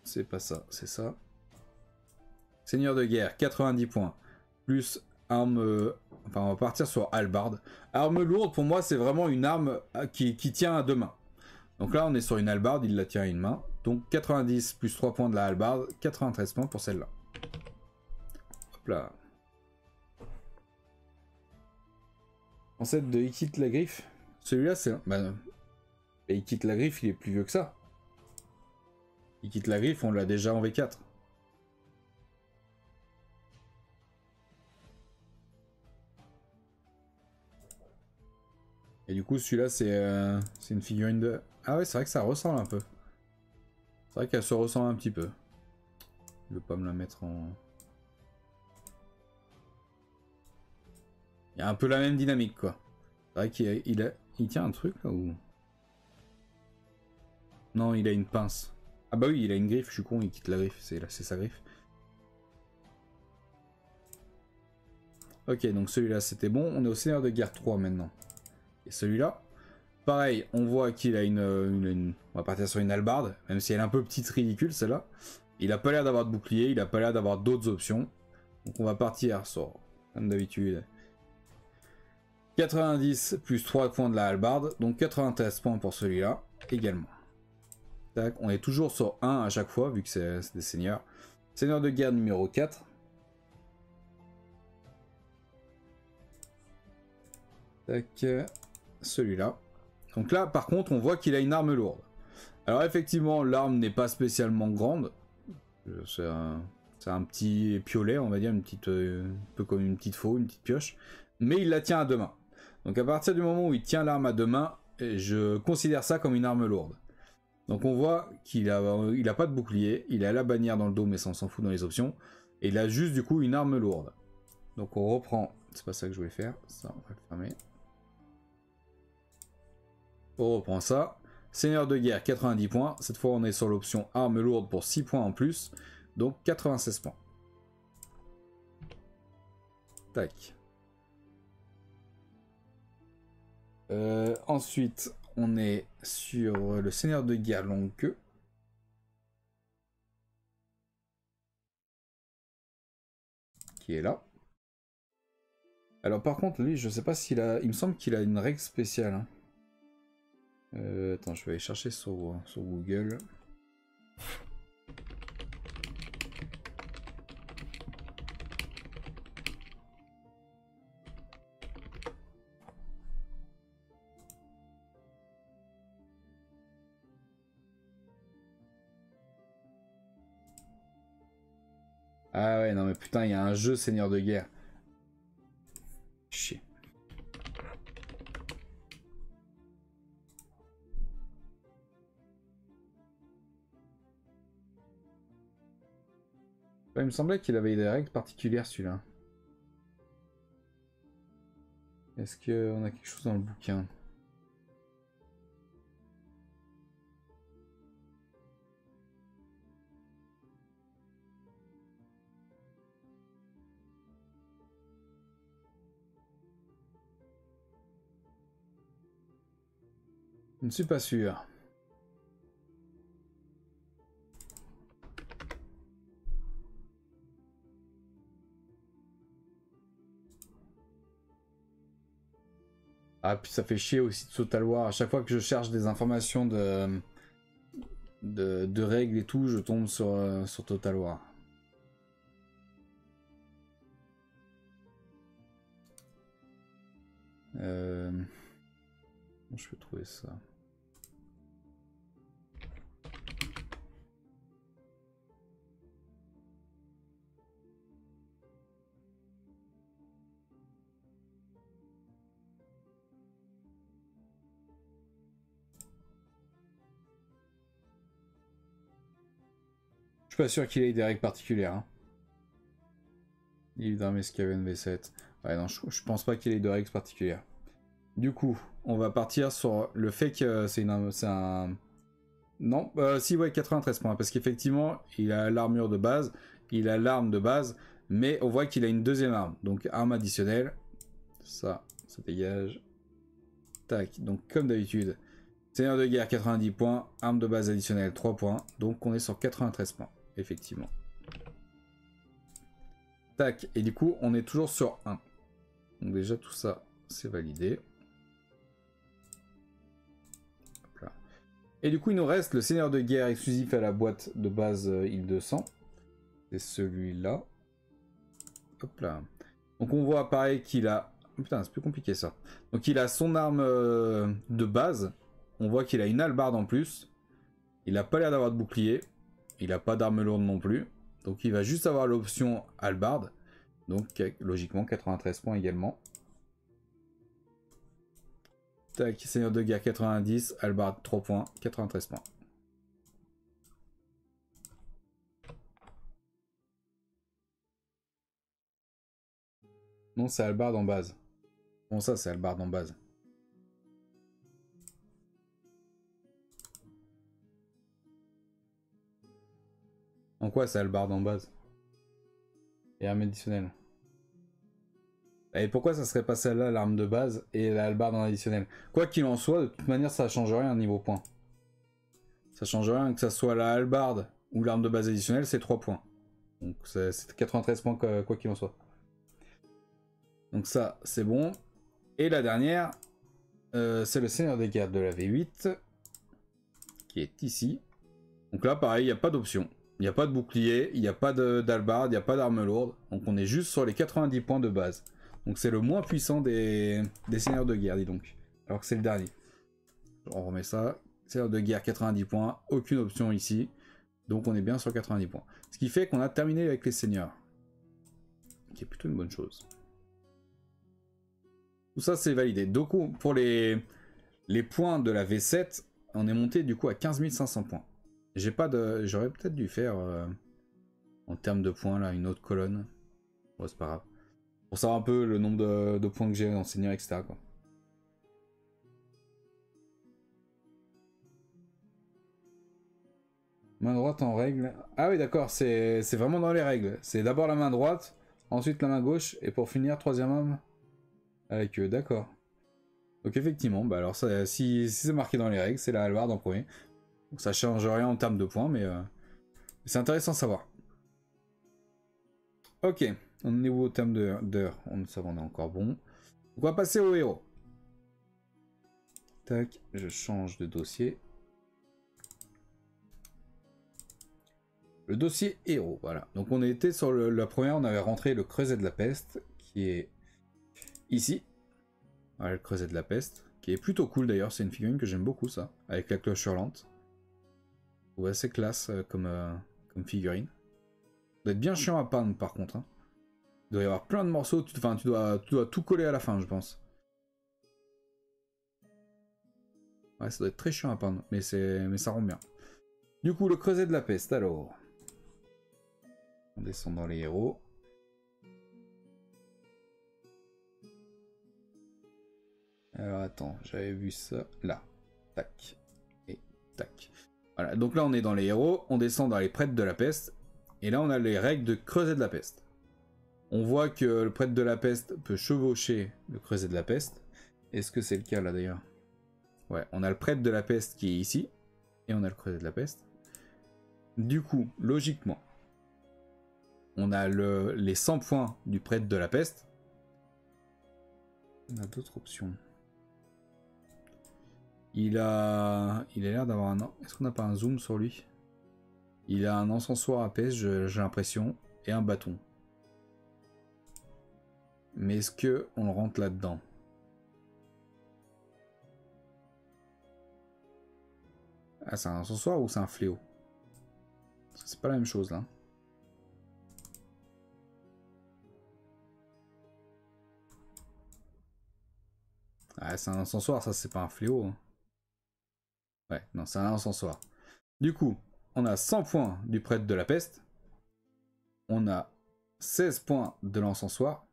c'est pas ça, c'est ça. Seigneur de guerre, 90 points, plus arme... Enfin, on va partir sur hallebarde. Arme lourde, pour moi, c'est vraiment une arme qui tient à 2 mains. Donc là, on est sur une hallebarde, il la tient à une main. Donc 90 plus 3 points de la hallebarde, 93 points pour celle-là. Hop là. Ancêtre de Ikit la griffe. Celui-là, c'est... Bah, Ikit la griffe, il est plus vieux que ça. Ikit la griffe, on l'a déjà en V4. Et du coup, celui-là, c'est une figurine de... Ah ouais, c'est vrai que ça ressemble un peu. C'est vrai qu'elle se ressemble un petit peu. Je ne veux pas me la mettre en... Il y a un peu la même dynamique, quoi. C'est vrai qu'il tient un truc, là, ou... Non, il a une pince. Ah bah oui, il a une griffe, je suis con, il quitte la griffe, c'est sa griffe. Ok, donc celui-là, c'était bon. On est au Seigneur de guerre 3, maintenant. Et celui-là, pareil, on voit qu'il a une... On va partir sur une hallebarde, même si elle est un peu petite, ridicule, celle-là. Il a pas l'air d'avoir de bouclier, il a pas l'air d'avoir d'autres options. Donc on va partir sur, comme d'habitude, 90 plus 3 points de la hallebarde, donc 93 points pour celui-là également. Tac, on est toujours sur 1 à chaque fois, vu que c'est des seigneurs. Seigneur de guerre numéro 4. Tac, celui-là. Donc là, par contre, on voit qu'il a une arme lourde. Alors effectivement, l'arme n'est pas spécialement grande. C'est un petit piolet, on va dire, une petite, un peu comme une petite faux, une petite pioche. Mais il la tient à deux mains. Donc à partir du moment où il tient l'arme à deux mains, je considère ça comme une arme lourde. Donc on voit qu'il a pas de bouclier, il a la bannière dans le dos, mais ça on s'en fout dans les options. Et il a juste du coup une arme lourde. Donc on reprend, c'est pas ça que je voulais faire, ça on va le fermer. On reprend ça. Seigneur de guerre, 90 points. Cette fois, on est sur l'option arme lourde pour 6 points en plus. Donc 96 points. Tac. Ensuite, on est sur le seigneur de guerre longue queue. Qui est là. Alors par contre, lui, je sais pas s'il a... Il me semble qu'il a une règle spéciale. Hein. Attends, je vais aller chercher sur Google. Ah ouais, non mais putain, il y a un jeu seigneur de guerre. Chier. Il me semblait qu'il avait des règles particulières celui-là. Est-ce qu'on a quelque chose dans le bouquin? Je ne suis pas sûr. Ah, puis ça fait chier aussi de Total War. À chaque fois que je cherche des informations de règles et tout, je tombe sur Total War. Je peux trouver ça. Je suis pas sûr qu'il ait des règles particulières. Hein. Livre d'armée Skaven V7. Ouais, non, je pense pas qu'il ait de règles particulières. Du coup, on va partir sur le fait que c'est un... Non, si, ouais, 93 points. Parce qu'effectivement, il a l'armure de base, il a l'arme de base, mais on voit qu'il a une deuxième arme. Donc, arme additionnelle. Ça dégage. Tac, donc comme d'habitude, seigneur de guerre 90 points, arme de base additionnelle 3 points, donc on est sur 93 points, effectivement. Tac, et du coup on est toujours sur 1. Donc déjà tout ça c'est validé. Hop là. Et du coup il nous reste le seigneur de guerre exclusif à la boîte de base île de sang. C'est celui-là. Hop là. Donc on voit pareil qu'il a... Putain c'est plus compliqué ça. Donc il a son arme de base. On voit qu'il a une hallebarde en plus. Il a pas l'air d'avoir de bouclier. Il a pas d'arme lourde non plus. Donc il va juste avoir l'option hallebarde. Donc logiquement 93 points également. Tac, seigneur de guerre 90, hallebarde 3 points, 93 points. Non, c'est hallebarde en base. Bon ça c'est hallebarde en base. En quoi c'est hallebarde en base? Et arme additionnelle. Et pourquoi ça serait pas celle-là l'arme de base et la hallebarde en additionnel? Quoi qu'il en soit, de toute manière ça change rien niveau point. Ça change rien que ça soit la hallebarde ou l'arme de base additionnelle, c'est 3 points. Donc c'est 93 points quoi qu'il en soit. Donc ça, c'est bon. Et la dernière, c'est le Seigneur des Guerres de la V8, qui est ici. Donc là, pareil, il n'y a pas d'option. Il n'y a pas de bouclier, il n'y a pas d'albarde, il n'y a pas d'arme lourde. Donc on est juste sur les 90 points de base. Donc c'est le moins puissant des Seigneurs de Guerre, dis donc. Alors que c'est le dernier. On remet ça. Seigneur de Guerre, 90 points. Aucune option ici. Donc on est bien sur 90 points. Ce qui fait qu'on a terminé avec les Seigneurs. Qui est plutôt une bonne chose. Tout ça c'est validé. Donc pour les points de la V7, on est monté du coup à 15 500 points. J'ai pas de. J'aurais peut-être dû faire en termes de points là une autre colonne. Bon, c'est pas grave. Pour savoir un peu le nombre de points que j'ai en seigneur, etc. quoi. Main droite en règle. Ah oui d'accord, c'est vraiment dans les règles. C'est d'abord la main droite, ensuite la main gauche, et pour finir, troisième homme avec eux, d'accord. Donc effectivement, bah alors ça, si c'est marqué dans les règles, c'est la hallebarde en premier. Donc ça change rien en termes de points, mais c'est intéressant à savoir. Ok, on est au terme d'heure, ça va, on est encore bon. Donc on va passer au héros. Tac, je change de dossier. Le dossier héros, voilà. Donc on était sur la première, on avait rentré le creuset de la peste, qui est ici. Voilà, le creuset de la peste, qui est plutôt cool d'ailleurs, c'est une figurine que j'aime beaucoup ça, avec la cloche hurlante. Ouais, assez classe comme figurine. Ça doit être bien chiant à peindre par contre. Hein. Il doit y avoir plein de morceaux, tu dois tout coller à la fin je pense. Ouais, ça doit être très chiant à peindre, mais ça rend bien. Du coup, le creuset de la peste, alors. On descend dans les héros. Alors attends, j'avais vu ça là. Tac. Et tac. Voilà, donc là on est dans les héros, on descend dans les prêtres de la peste. Et là on a les règles de creuset de la peste. On voit que le prêtre de la peste peut chevaucher le creuset de la peste. Est-ce que c'est le cas là d'ailleurs? Ouais, on a le prêtre de la peste qui est ici. Et on a le creuset de la peste. Du coup, logiquement, on a les 100 points du prêtre de la peste. On a d'autres options. Il a l'air d'avoir un... Est-ce qu'on n'a pas un zoom sur lui? Il a un encensoir à peste, j'ai l'impression, et un bâton. Mais est-ce que on le rentre là-dedans? Ah, c'est un encensoir ou c'est un fléau? C'est pas la même chose là. Ah, c'est un encensoir, ça c'est pas un fléau. Hein. Ouais, non, c'est un encensoir. Du coup, on a 100 points du prêtre de la peste. On a 16 points de l'encensoir.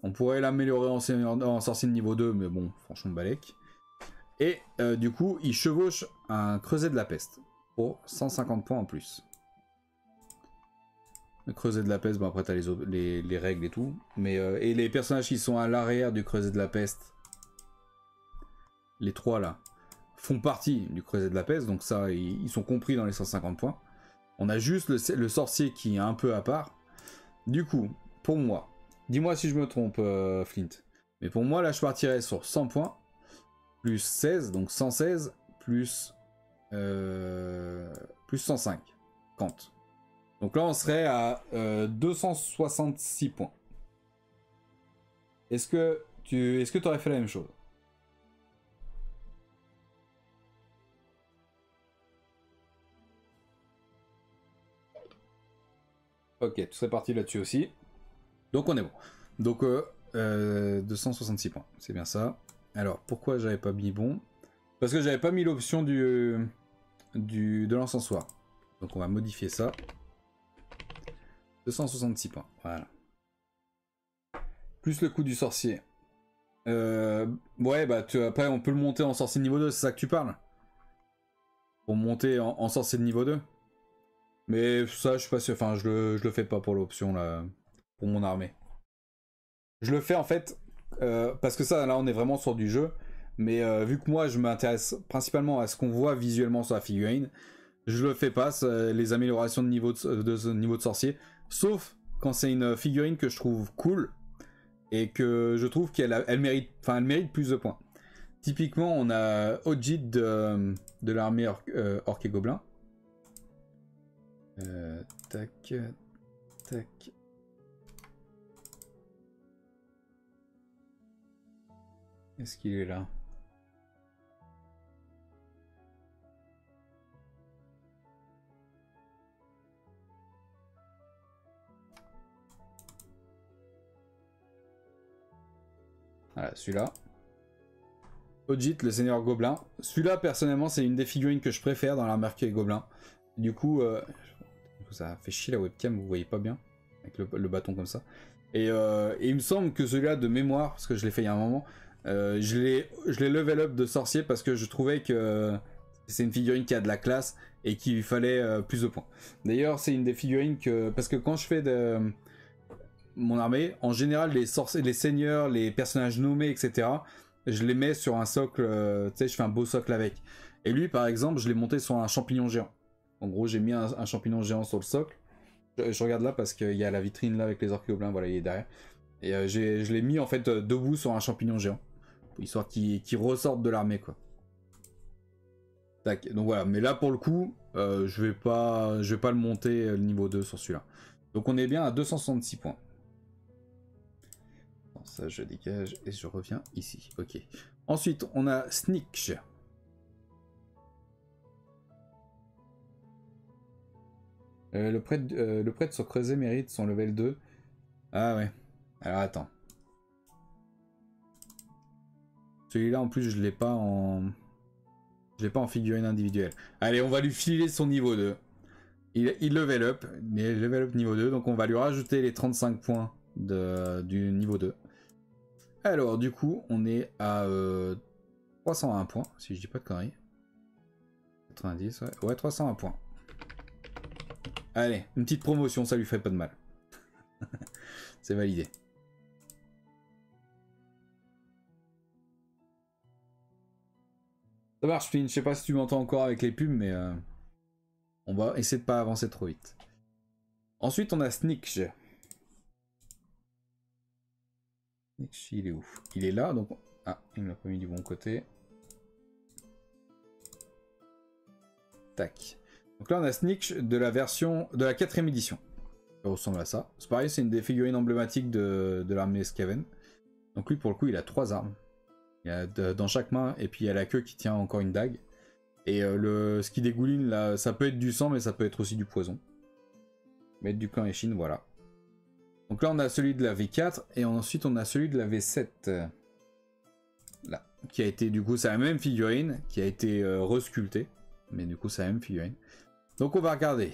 On pourrait l'améliorer en sorcier de niveau 2, mais bon, franchement, balèque. Et du coup, il chevauche un creuset de la peste pour 150 points en plus. Le creuset de la peste, bon après t'as les règles et tout. Mais, et les personnages qui sont à l'arrière du creuset de la peste, les trois là, font partie du creuset de la peste, donc ça, ils sont compris dans les 150 points. On a juste le sorcier qui est un peu à part. Du coup, pour moi, dis-moi si je me trompe, Flint, mais pour moi, là, je partirais sur 100 points, plus 16, donc 116, plus 105, Kant. Donc là, on serait à 266 points. Est-ce que tu aurais fait la même chose? Ok, tout serait parti là-dessus aussi. Donc on est bon. Donc 266 points, c'est bien ça. Alors pourquoi j'avais pas mis bon? Parce que j'avais pas mis l'option de l'encensoir. Donc on va modifier ça. 266 points, voilà. Plus le coup du sorcier. Ouais, bah après on peut le monter en sorcier de niveau 2, c'est ça que tu parles? Pour monter en sorcier de niveau 2? Mais ça, je suis pas sûr. Enfin, je le fais pas pour l'option là, pour mon armée. Je le fais en fait parce que ça, là, on est vraiment sur du jeu. Mais vu que moi, je m'intéresse principalement à ce qu'on voit visuellement sur la figurine, je le fais pas, les améliorations de niveau de sorcier, sauf quand c'est une figurine que je trouve cool et que je trouve qu'elle mérite, enfin elle mérite plus de points. Typiquement, on a Ojit de l'armée orc et gobelin. Tac, tac. Est-ce qu'il est là? Voilà, celui-là. Ojit, le seigneur gobelin. Celui-là, personnellement, c'est une des figurines que je préfère dans l'armée orc et gobelin. Du coup, ça fait chier la webcam, vous voyez pas bien, avec le bâton comme ça. Et il me semble que celui-là, de mémoire, parce que je l'ai fait il y a un moment, je l'ai level up de sorcier parce que je trouvais que c'est une figurine qui a de la classe et qu'il fallait plus de points. D'ailleurs, c'est une des figurines que... Parce que quand je fais mon armée, en général, les seigneurs, les personnages nommés, etc., je les mets sur un socle, tu sais, je fais un beau socle avec. Et lui, par exemple, je l'ai monté sur un champignon géant. En gros, j'ai mis un champignon géant sur le socle. Je regarde là parce qu'il y a la vitrine là avec les orques gobelins, voilà, il est derrière. Et je l'ai mis en fait debout sur un champignon géant. Histoire qu'il ressorte de l'armée, quoi. Tac, donc voilà, mais là pour le coup, je vais pas le monter le niveau 2 sur celui-là. Donc on est bien à 266 points. Bon, ça je dégage et je reviens ici, ok. Ensuite, on a Sneak. Le prêtre sur Creuset mérite son level 2. Ah ouais. Alors attends. Celui-là en plus je l'ai pas en... Je l'ai pas en figurine individuelle. Allez, on va lui filer son niveau 2. Il level up. Mais level up niveau 2. Donc on va lui rajouter les 35 points du niveau 2. Alors du coup on est à 301 points. Si je dis pas de conneries. 90, ouais. Ouais, 301 points. Allez, une petite promotion, ça lui fait pas de mal. C'est validé. Ça marche, Flynn. Je sais pas si tu m'entends encore avec les pubs, mais on va essayer de pas avancer trop vite. Ensuite, on a Sneak. Sneak, il est où? Il est là, donc... Ah, il me l'a pas mis du bon côté. Tac. Donc là, on a Sneak de la version... de la 4ème édition. Ça ressemble à ça. C'est pareil, c'est une des figurines emblématiques de l'armée Skaven. Donc lui, pour le coup, il a 3 armes. Il y a dans chaque main, et puis il y a la queue qui tient encore une dague. Et ce qui dégouline, là, ça peut être du sang, mais ça peut être aussi du poison. Mettre du clan Eshin, voilà. Donc là, on a celui de la V4, et ensuite on a celui de la V7. Là. Qui a été, du coup, c'est la même figurine, qui a été resculptée. Mais du coup, c'est la même figurine. Donc on va regarder.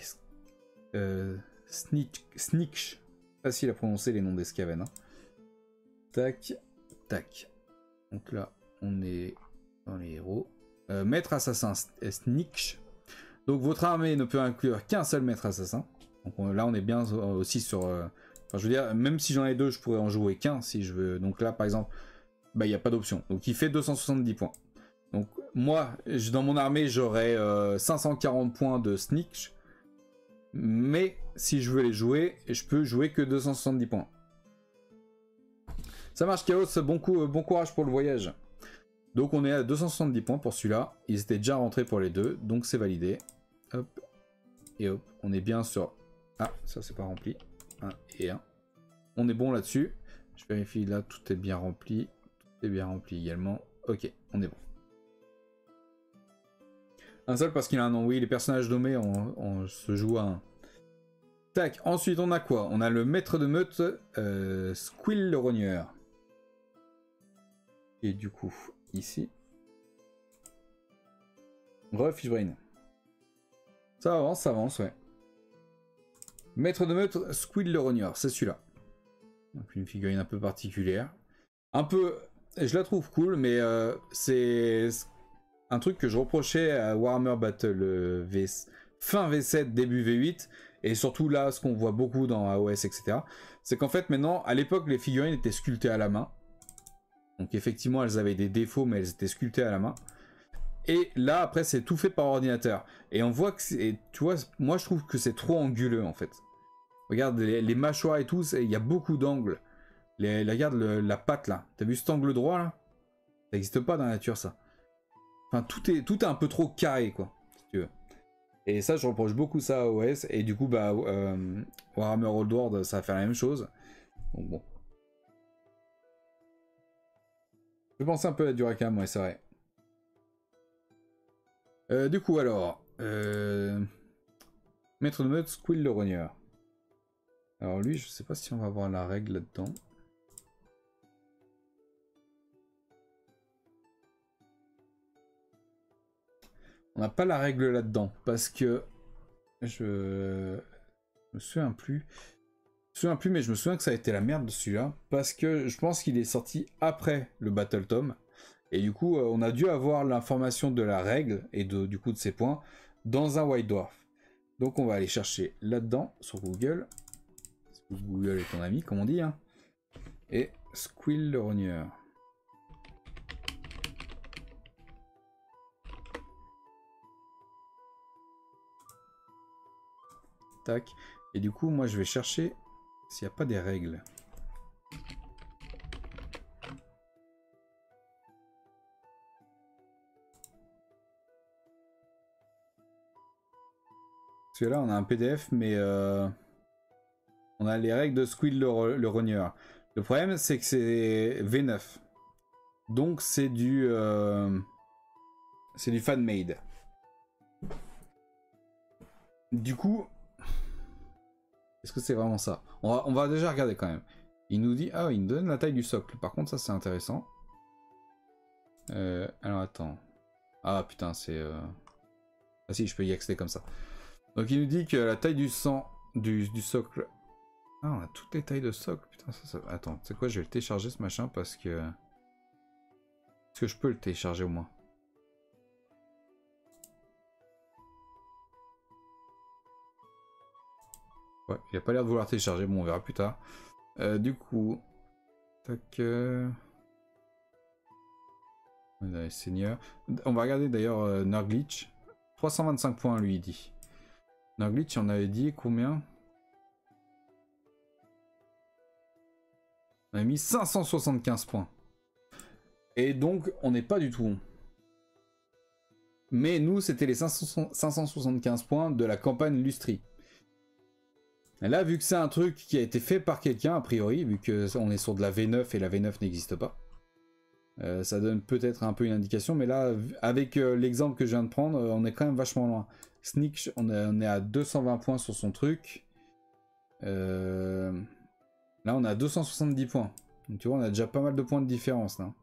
Sneak. Facile à prononcer les noms des Skaven. Hein. Tac, tac. Donc là, on est dans les héros. Maître assassin Sneak. Donc votre armée ne peut inclure qu'un seul maître assassin. Donc là, on est bien aussi sur... Enfin, je veux dire, même si j'en ai deux, je pourrais en jouer qu'un si je veux. Donc là, par exemple, bah, il n'y a pas d'option. Donc il fait 270 points. Donc moi, dans mon armée, j'aurais 540 points de Sneak. Mais si je veux les jouer, je peux jouer que 270 points. Ça marche, Chaos, bon courage pour le voyage. Donc on est à 270 points pour celui-là. Ils étaient déjà rentrés pour les deux, donc c'est validé. Hop. Et hop, on est bien sur... Ah, ça c'est pas rempli. 1 et 1. On est bon là-dessus. Je vérifie, là, tout est bien rempli. Tout est bien rempli également. Ok, on est bon. Un seul parce qu'il a un nom. Oui, les personnages nommés, on se joue à un. Tac, ensuite on a quoi? On a le maître de meute, Squill le rogneur. Et du coup, ici. Refishbrain. Ça avance, ouais. Maître de meute, Squill le rogneur, c'est celui-là. Donc une figurine un peu particulière. Un peu... Je la trouve cool, mais c'est un truc que je reprochais à Warhammer Battle fin V7, début V8, et surtout là, ce qu'on voit beaucoup dans AOS, etc. C'est qu'en fait, maintenant, à l'époque, les figurines étaient sculptées à la main. Donc effectivement, elles avaient des défauts, mais elles étaient sculptées à la main. Et là, après, c'est tout fait par ordinateur. Et on voit que c'est... Tu vois, moi, je trouve que c'est trop anguleux, en fait. Regarde, les mâchoires et tout, il y a beaucoup d'angles. Regarde la patte, là. T'as vu cet angle droit, là? Ça n'existe pas dans la nature, ça. Enfin, tout est un peu trop carré, quoi, si tu veux. Et ça, je reproche beaucoup ça à OS. Et du coup, bah, Warhammer Old World, ça va faire la même chose. Donc bon. Je pensais un peu à Duracam, ouais, c'est vrai. Du coup, alors... Maître de meute, Squill le rogneur. Alors lui, je sais pas si on va avoir la règle là-dedans. On n'a pas la règle là-dedans, parce que... Je me souviens plus. Je me souviens plus, mais je me souviens que ça a été la merde de celui-là, parce que je pense qu'il est sorti après le Battle Tome. Et du coup, on a dû avoir l'information de la règle, et du coup de ses points, dans un White Dwarf. Donc on va aller chercher là-dedans, sur Google. Google est ton ami, comme on dit. Hein. Et Squill le rogneur. Tac. Et du coup, moi, je vais chercher s'il n'y a pas des règles. Parce que là, on a un PDF, mais on a les règles de Squill le rogneur. Le problème, c'est que c'est V9. Donc, c'est du fan-made. Du coup, est-ce que c'est vraiment ça? On va déjà regarder quand même. Il nous dit... Ah, il nous donne la taille du socle. Par contre, ça, c'est intéressant. Alors, attends. Ah, putain, c'est... Ah si, je peux y accéder comme ça. Donc, il nous dit que la taille du du socle... Ah, on a toutes les tailles de socle. Putain, ça... Attends, tu sais quoi? Je vais le télécharger, ce machin, parce que... Est-ce que je peux le télécharger au moins? Ouais, il a pas l'air de vouloir télécharger. Bon, on verra plus tard. Du coup... Tac... Seigneur. On va regarder d'ailleurs Nurglitch. 325 points, lui, il dit. Nurglitch, on avait dit combien? On a mis 575 points. Et donc, on n'est pas du tout bon. Mais nous, c'était les 575 points de la campagne Lustri. Là, vu que c'est un truc qui a été fait par quelqu'un, a priori, vu qu'on est sur de la V9 et la V9 n'existe pas, ça donne peut-être un peu une indication. Mais là, avec l'exemple que je viens de prendre, on est quand même vachement loin. Sneak, on est à 220 points sur son truc. Là, on est à 270 points. Donc, tu vois, on a déjà pas mal de points de différence, là.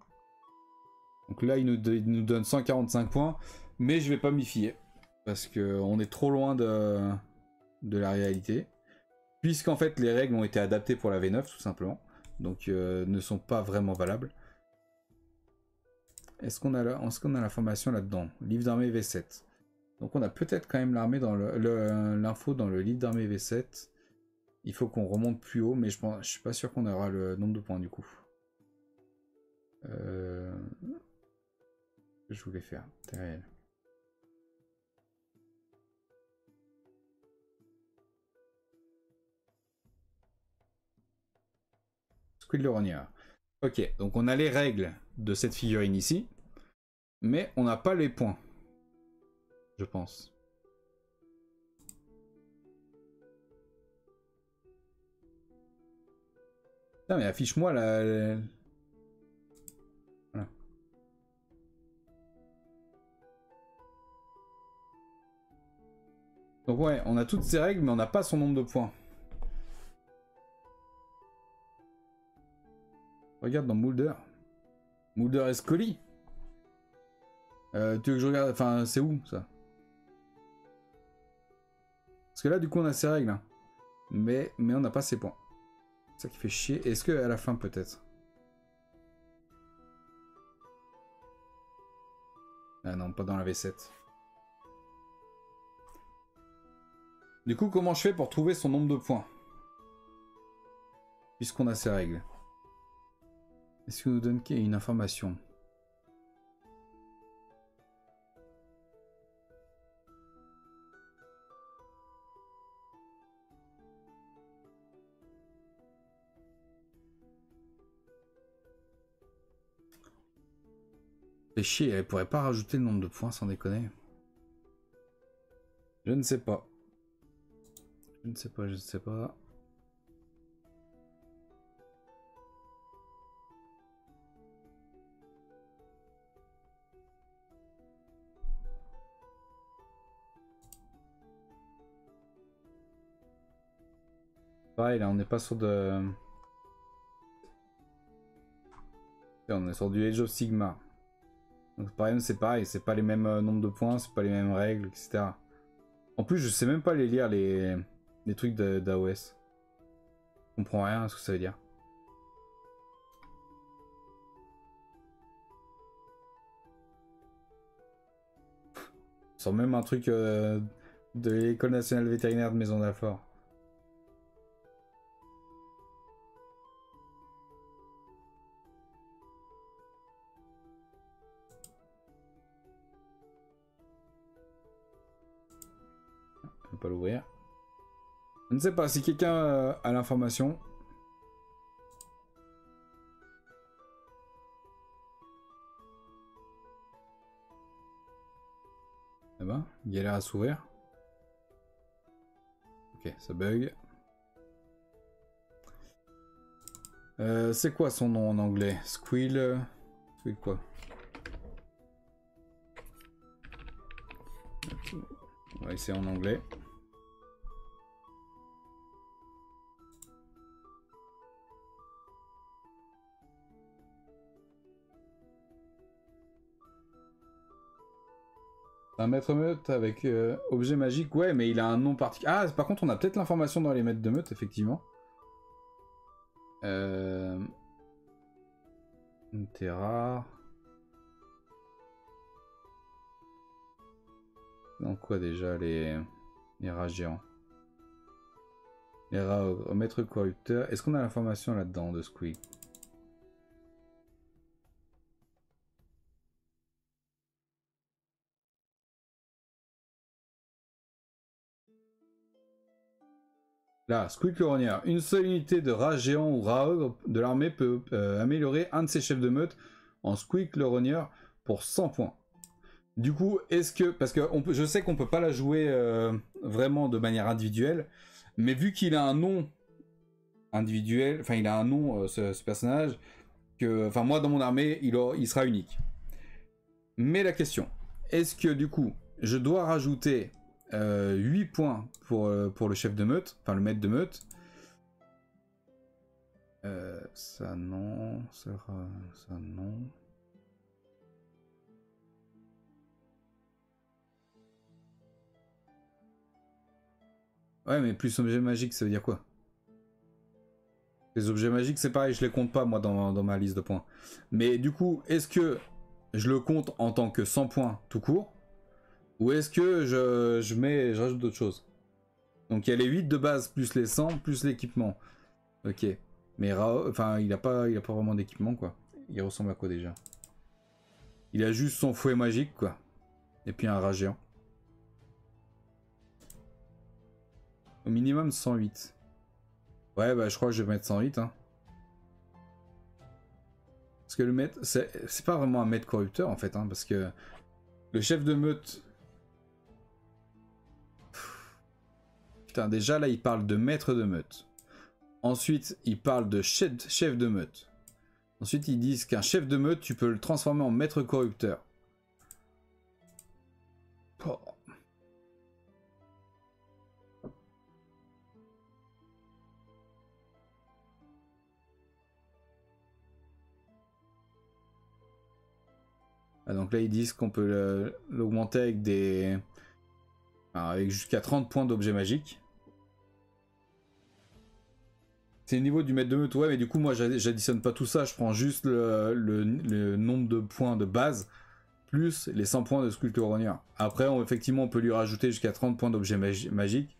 Donc là, il nous donne 145 points. Mais je vais pas m'y fier. Parce qu'on est trop loin de la réalité. Puisqu'en fait, les règles ont été adaptées pour la V9, tout simplement. Donc, ne sont pas vraiment valables. Est-ce qu'on a l'information là-dedans? Livre d'armée V7. Donc on a peut-être quand même l'armée dans l'info dans le livre d'armée V7. Il faut qu'on remonte plus haut, mais je suis pas sûr qu'on aura le nombre de points du coup. Je voulais faire. Terriel. Squid le rognard. Ok, donc on a les règles de cette figurine ici, mais on n'a pas les points. Je pense. Putain, mais affiche-moi la... Voilà. Donc ouais, on a toutes ces règles, mais on n'a pas son nombre de points. Regarde dans Moulder. Moulder et Scully. Tu veux que je regarde... Enfin, c'est où, ça? Parce que là, du coup, on a ces règles. Hein. Mais on n'a pas ces points. C'est ça qui fait chier. Est-ce qu'à la fin, peut-être? Ah non, pas dans la V7. Du coup, comment je fais pour trouver son nombre de points? Puisqu'on a ces règles. Est-ce qu'il nous donne une information? C'est chier, elle pourrait pas rajouter le nombre de points sans déconner. Je ne sais pas. Je ne sais pas, je ne sais pas. Pareil, là, on n'est pas sur de... On est sur du Age of Sigmar. Donc pareil, c'est pareil, c'est pas les mêmes nombres de points, c'est pas les mêmes règles, etc. En plus, je sais même pas les lire, les trucs d'AOS. Je comprends rien à ce que ça veut dire. Sur même un truc de l'école nationale vétérinaire de Maison d'Alfort. Je peux pas l'ouvrir. Je ne sais pas si quelqu'un a l'information. Eh ben, il galère à s'ouvrir. Ok, ça bug. C'est quoi son nom en anglais? Squill... Squill quoi? On va essayer en anglais. Un maître meute avec objet magique, ouais, mais il a un nom particulier. Ah, par contre, on a peut-être l'information dans les maîtres de meute, effectivement. T'es rare. Donc quoi déjà les rats géants? Les rats maître corrupteur. Est-ce qu'on a l'information là-dedans de Squeak? Là, Squeak le rognard. Une seule unité de rat géant ou rat ogre de l'armée peut améliorer un de ses chefs de meute en Squeak le rognard pour 100 points. Du coup, est-ce que... Parce que je sais qu'on peut pas la jouer vraiment de manière individuelle, mais vu qu'il a un nom individuel, enfin il a un nom, ce personnage, que... Enfin moi dans mon armée, il sera unique. Mais la question, est-ce que du coup, je dois rajouter 8 points pour le chef de meute, enfin le maître de meute? Ça non, ça non... Ouais, mais plus objet magique, ça veut dire quoi? Les objets magiques, c'est pareil, je les compte pas moi dans ma liste de points. Mais du coup, est-ce que je le compte en tant que 100 points tout court? Ou est-ce que je rajoute d'autres choses? Donc il y a les 8 de base, plus les 100, plus l'équipement. Ok. Mais enfin, il a pas vraiment d'équipement, quoi. Il ressemble à quoi déjà? Il a juste son fouet magique, quoi. Et puis un rat géant. Au minimum 108. Ouais, bah je crois que je vais mettre 108, hein. Parce que le maître, c'est pas vraiment un maître corrupteur, en fait, hein, parce que le chef de meute... Putain, déjà là, il parle de maître de meute. Ensuite, il parle de chef de meute. Ensuite, ils disent qu'un chef de meute, tu peux le transformer en maître corrupteur. Oh. Ah, donc là, ils disent qu'on peut l'augmenter avec des... Alors, avec jusqu'à 30 points d'objets magiques. C'est le niveau du maître de meute, ouais, mais du coup, moi, j'additionne pas tout ça. Je prends juste le nombre de points de base, plus les 100 points de sculpture rognard. Après, effectivement, on peut lui rajouter jusqu'à 30 points d'objets magiques.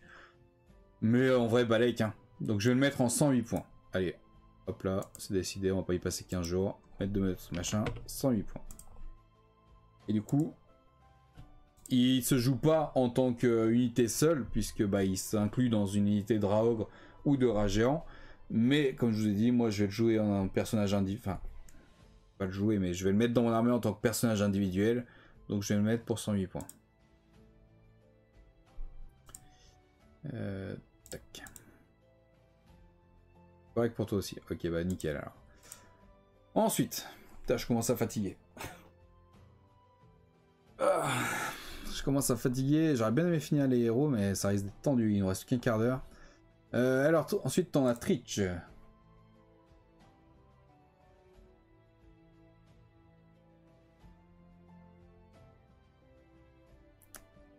Mais en vrai, balèque, hein. Donc, je vais le mettre en 108 points. Allez, hop là, c'est décidé, on va pas y passer 15 jours. Maître de meute, machin, 108 points. Et du coup, il se joue pas en tant qu'unité seule, puisque bah, il s'inclut dans une unité de rat ogre ou de rat géant. Mais comme je vous ai dit, moi je vais le jouer en un personnage enfin, Pas le jouer, mais je vais le mettre dans mon armée en tant que personnage individuel. Donc je vais le mettre pour 108 points. Tac. Correct pour toi aussi. Ok, bah nickel alors. Ensuite, putain, je commence à fatiguer. Je commence à fatiguer. J'aurais bien aimé finir les héros, mais ça risque d'être tendu. Il nous reste qu'un quart d'heure. Alors, ensuite, t'en as Tritch.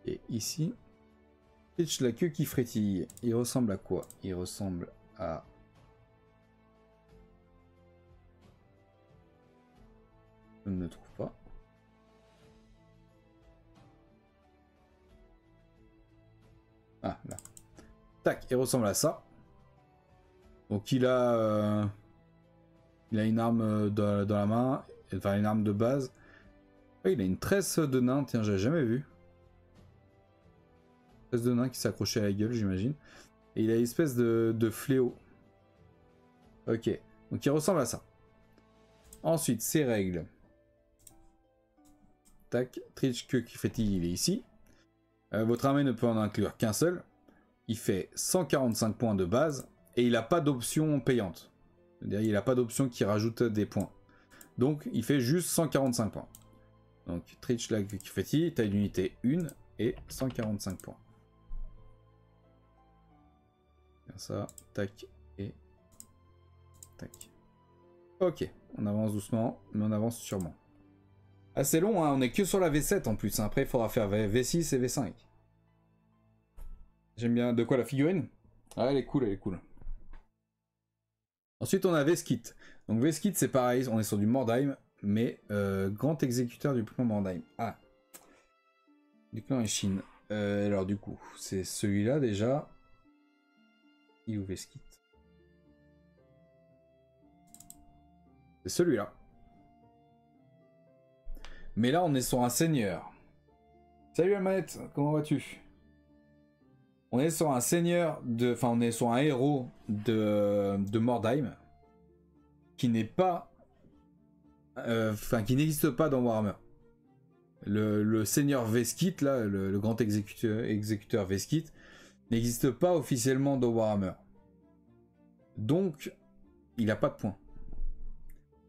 Et ici, Tritch, la queue qui frétille. Il ressemble à quoi? Il ressemble à... Je ne le trouve pas. Ah, là. Tac, il ressemble à ça. Donc il a une arme dans la main, enfin une arme de base. Oh, il a une tresse de nain, tiens, j'avais jamais vu. Tresse de nain qui s'accrochait à la gueule, j'imagine. Et il a une espèce de fléau. Ok, donc il ressemble à ça. Ensuite, ses règles. Tac, Tritch queue qui frétille, il est ici. Votre armée ne peut en inclure qu'un seul. Il fait 145 points de base et il n'a pas d'option payante. C'est-à-dire il n'a pas d'option qui rajoute des points. Donc il fait juste 145 points. Donc Tritch la qui frétille, taille d'unité 1 et 145 points. Comme ça, tac et tac. Ok, on avance doucement, mais on avance sûrement. Assez long, hein, on est que sur la V7 en plus. Hein. Après, il faudra faire V6 et V5. J'aime bien. De quoi, la figurine? Ah, elle est cool, elle est cool. Ensuite, on a Veskit. Donc Veskit, c'est pareil, on est sur du Mordheim, mais grand exécuteur du clan Mordheim. Ah. Du clan Ishin. Alors du coup, c'est celui-là déjà. Il est où Veskit? C'est celui-là. Mais là, on est sur un seigneur. Salut la manette, comment vas-tu? On est sur un seigneur de... Enfin, on est sur un héros de Mordheim qui n'est pas... Enfin, qui n'existe pas dans Warhammer. Le seigneur Veskit, là, le grand exécuteur Veskit, n'existe pas officiellement dans Warhammer. Donc, il n'a pas de points.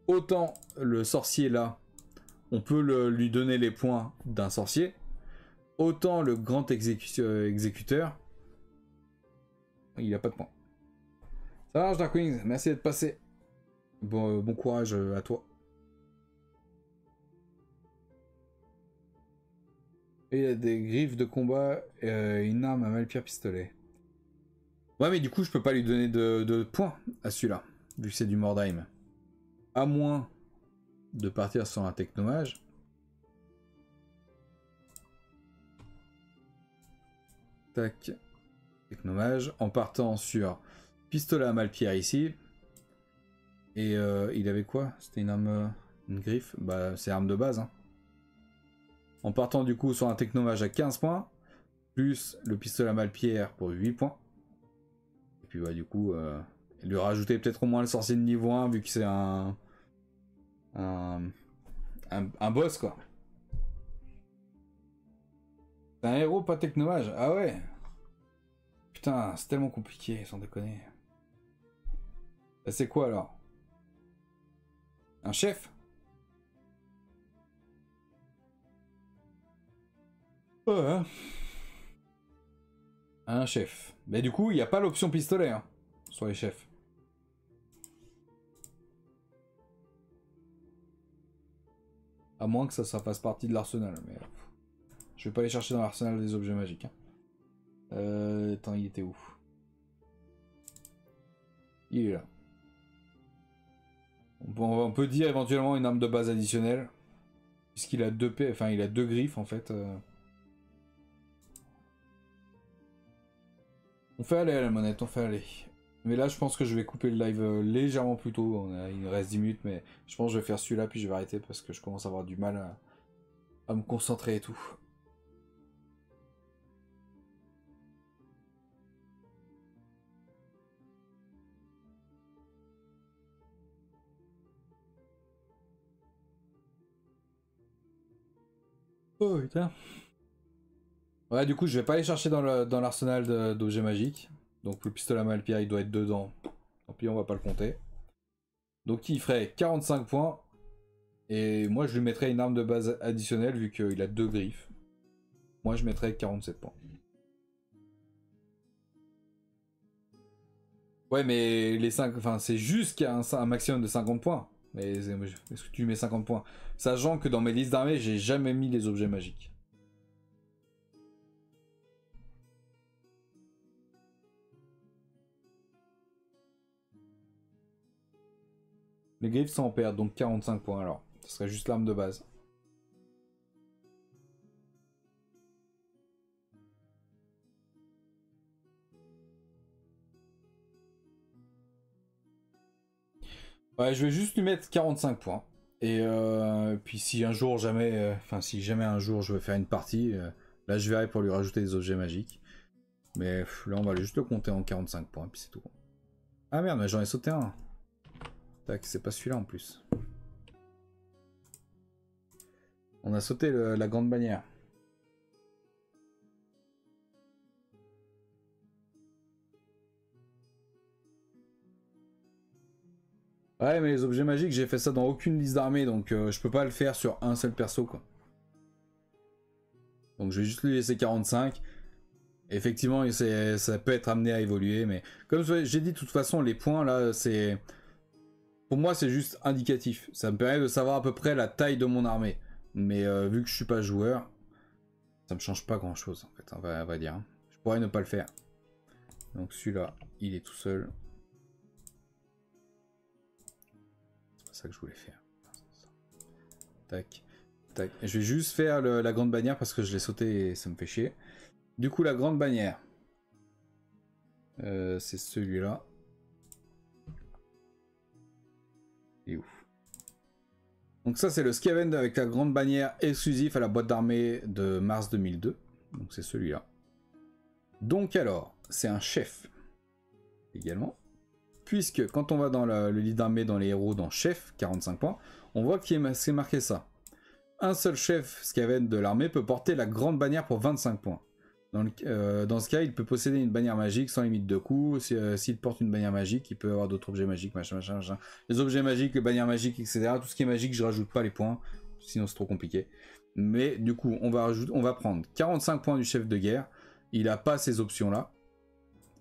Autant le sorcier là, on peut lui donner les points d'un sorcier, autant le grand exécuteur, il n'a pas de points. Ça marche Darkwing, merci d'être passé. Bon courage à toi. Et il y a des griffes de combat et une arme à Malpire pistolet. Ouais mais du coup je peux pas lui donner de points à celui-là, vu que c'est du Mordheim. À moins de partir sur un technomage. Tac. Technomage. En partant sur pistolet à Malpierre ici. Et il avait quoi? C'était une arme... une griffe? Bah c'est arme de base. Hein. En partant du coup sur un technomage à 15 points. Plus le pistolet à Malpierre pour 8 points. Et puis bah du coup... lui rajouter peut-être au moins le sorcier de niveau 1 vu que c'est un boss quoi. C'est un héros pas technomage. Ah ouais. Putain, c'est tellement compliqué, sans déconner. C'est quoi alors? Un chef? Ouais. Un chef. Mais du coup, il n'y a pas l'option pistolet hein, sur les chefs. À moins que ça fasse partie de l'arsenal. Mais je vais pas aller chercher dans l'arsenal des objets magiques. Hein. Attends, il était où? Il est là. On peut dire éventuellement une arme de base additionnelle. Puisqu'il a enfin il a deux griffes en fait. On fait aller à la monnaie, on fait aller. Mais là je pense que je vais couper le live légèrement plus tôt. Il reste 10 minutes mais je pense que je vais faire celui-là puis je vais arrêter parce que je commence à avoir du mal à me concentrer et tout. Oh putain. Ouais, du coup, je vais pas aller chercher dans l'arsenal d'objets magiques. Donc le pistolet à Malpia, il doit être dedans. Tant pis, on va pas le compter. Donc il ferait 45 points. Et moi, je lui mettrais une arme de base additionnelle vu qu'il a 2 griffes. Moi, je mettrais 47 points. Ouais, mais les 5, enfin, c'est juste qu'il y a un maximum de 50 points. Mais est-ce que tu mets 50 points? Sachant que dans mes listes d'armées, j'ai jamais mis les objets magiques. Les griffes sont en perte, donc 45 points alors. Ce serait juste l'arme de base. Ouais, je vais juste lui mettre 45 points. Et puis si un jour jamais, enfin si jamais un jour je veux faire une partie, là je verrai pour lui rajouter des objets magiques. Mais là on va juste le compter en 45 points, puis c'est tout. Ah merde, mais j'en ai sauté un. Tac, c'est pas celui-là en plus. On a sauté la grande bannière. Ouais, mais les objets magiques, j'ai fait ça dans aucune liste d'armée, donc je peux pas le faire sur un seul perso, quoi. Donc je vais juste lui laisser 45. Effectivement, ça peut être amené à évoluer, mais comme j'ai dit, de toute façon, les points, là, c'est... Pour moi, c'est juste indicatif. Ça me permet de savoir à peu près la taille de mon armée. Mais vu que je suis pas joueur, ça me change pas grand-chose, en fait, on va dire. Je pourrais ne pas le faire. Donc celui-là, il est tout seul. C'est pas ça que je voulais faire. Tac, tac. Je vais juste faire la grande bannière parce que je l'ai sauté et ça me fait chier. Du coup, la grande bannière, c'est celui-là. Il est où? Donc ça, c'est le Skaven avec la grande bannière exclusif à la boîte d'armée de mars 2002. Donc c'est celui-là. Donc alors, c'est un chef également. Puisque quand on va dans le lit d'armée, dans les héros, dans chef, 45 points, on voit qu'il est marqué ça. Un seul chef Skaven de l'armée peut porter la grande bannière pour 25 points. Dans ce cas, il peut posséder une bannière magique sans limite de coût. S'il porte une bannière magique, il peut avoir d'autres objets magiques, machin. Les objets magiques, les bannières magiques, etc. Tout ce qui est magique, je rajoute pas les points, sinon c'est trop compliqué. Mais du coup, on va prendre 45 points du chef de guerre. Il a pas ces options-là.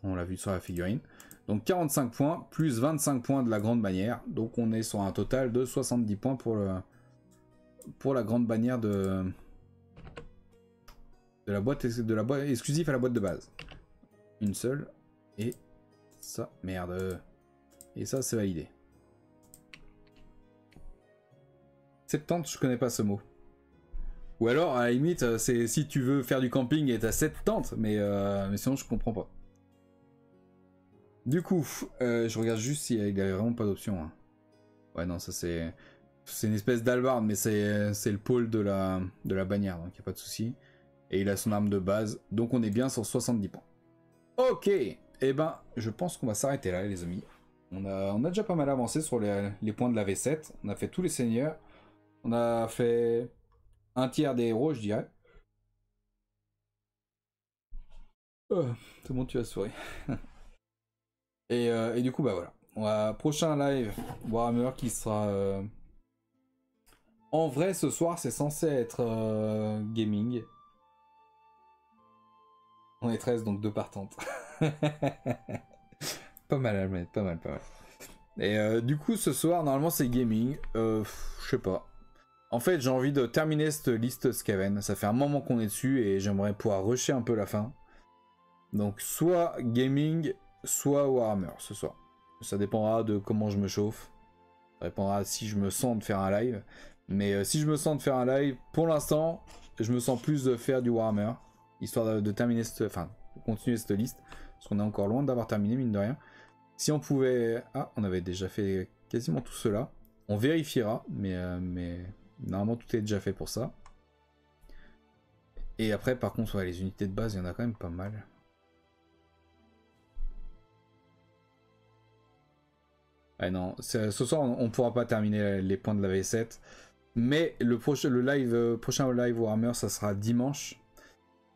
On l'a vu sur la figurine. Donc 45 points, plus 25 points de la grande bannière. Donc on est sur un total de 70 points pour la grande bannière de la boîte exclusive à la boîte de base. Une seule. Et ça, merde. Et ça, c'est validé. 70, je connais pas ce mot. Ou alors, à la limite, c'est si tu veux faire du camping et t'as 70, mais sinon, je comprends pas. Du coup, je regarde juste s'il y avait vraiment pas d'option. Hein. Ouais, non, ça c'est... C'est une espèce d'albarde, mais c'est le pôle de la bannière, donc il n'y a pas de souci. Et il a son arme de base, donc on est bien sur 70 points. Ok, et ben, je pense qu'on va s'arrêter là, les amis. On a déjà pas mal avancé sur les points de la V7. On a fait tous les seigneurs. On a fait un tiers des héros, je dirais. Oh, c'est bon, tu as souri. Et du coup, bah voilà. On va prochain live Warhammer qui sera... En vrai, ce soir, c'est censé être gaming. On est 13, donc 2 partantes. Pas mal, pas mal. Et du coup, ce soir, normalement, c'est gaming. Je sais pas. En fait, j'ai envie de terminer cette liste Skaven. Ça fait un moment qu'on est dessus et j'aimerais pouvoir rusher un peu la fin. Donc, soit gaming, soit Warhammer ce soir. Ça dépendra de comment je me chauffe. Ça dépendra si je me sens de faire un live. Mais si je me sens de faire un live, pour l'instant, je me sens plus de faire du Warhammer. Histoire de terminer de continuer cette liste. Parce qu'on est encore loin d'avoir terminé, mine de rien. Si on pouvait... Ah, on avait déjà fait quasiment tout cela. On vérifiera, mais normalement tout est déjà fait pour ça. Et après, par contre, ouais, les unités de base, il y en a quand même pas mal. Ah non, ce soir, on ne pourra pas terminer les points de la V7. Mais le prochain live Warhammer, ça sera dimanche.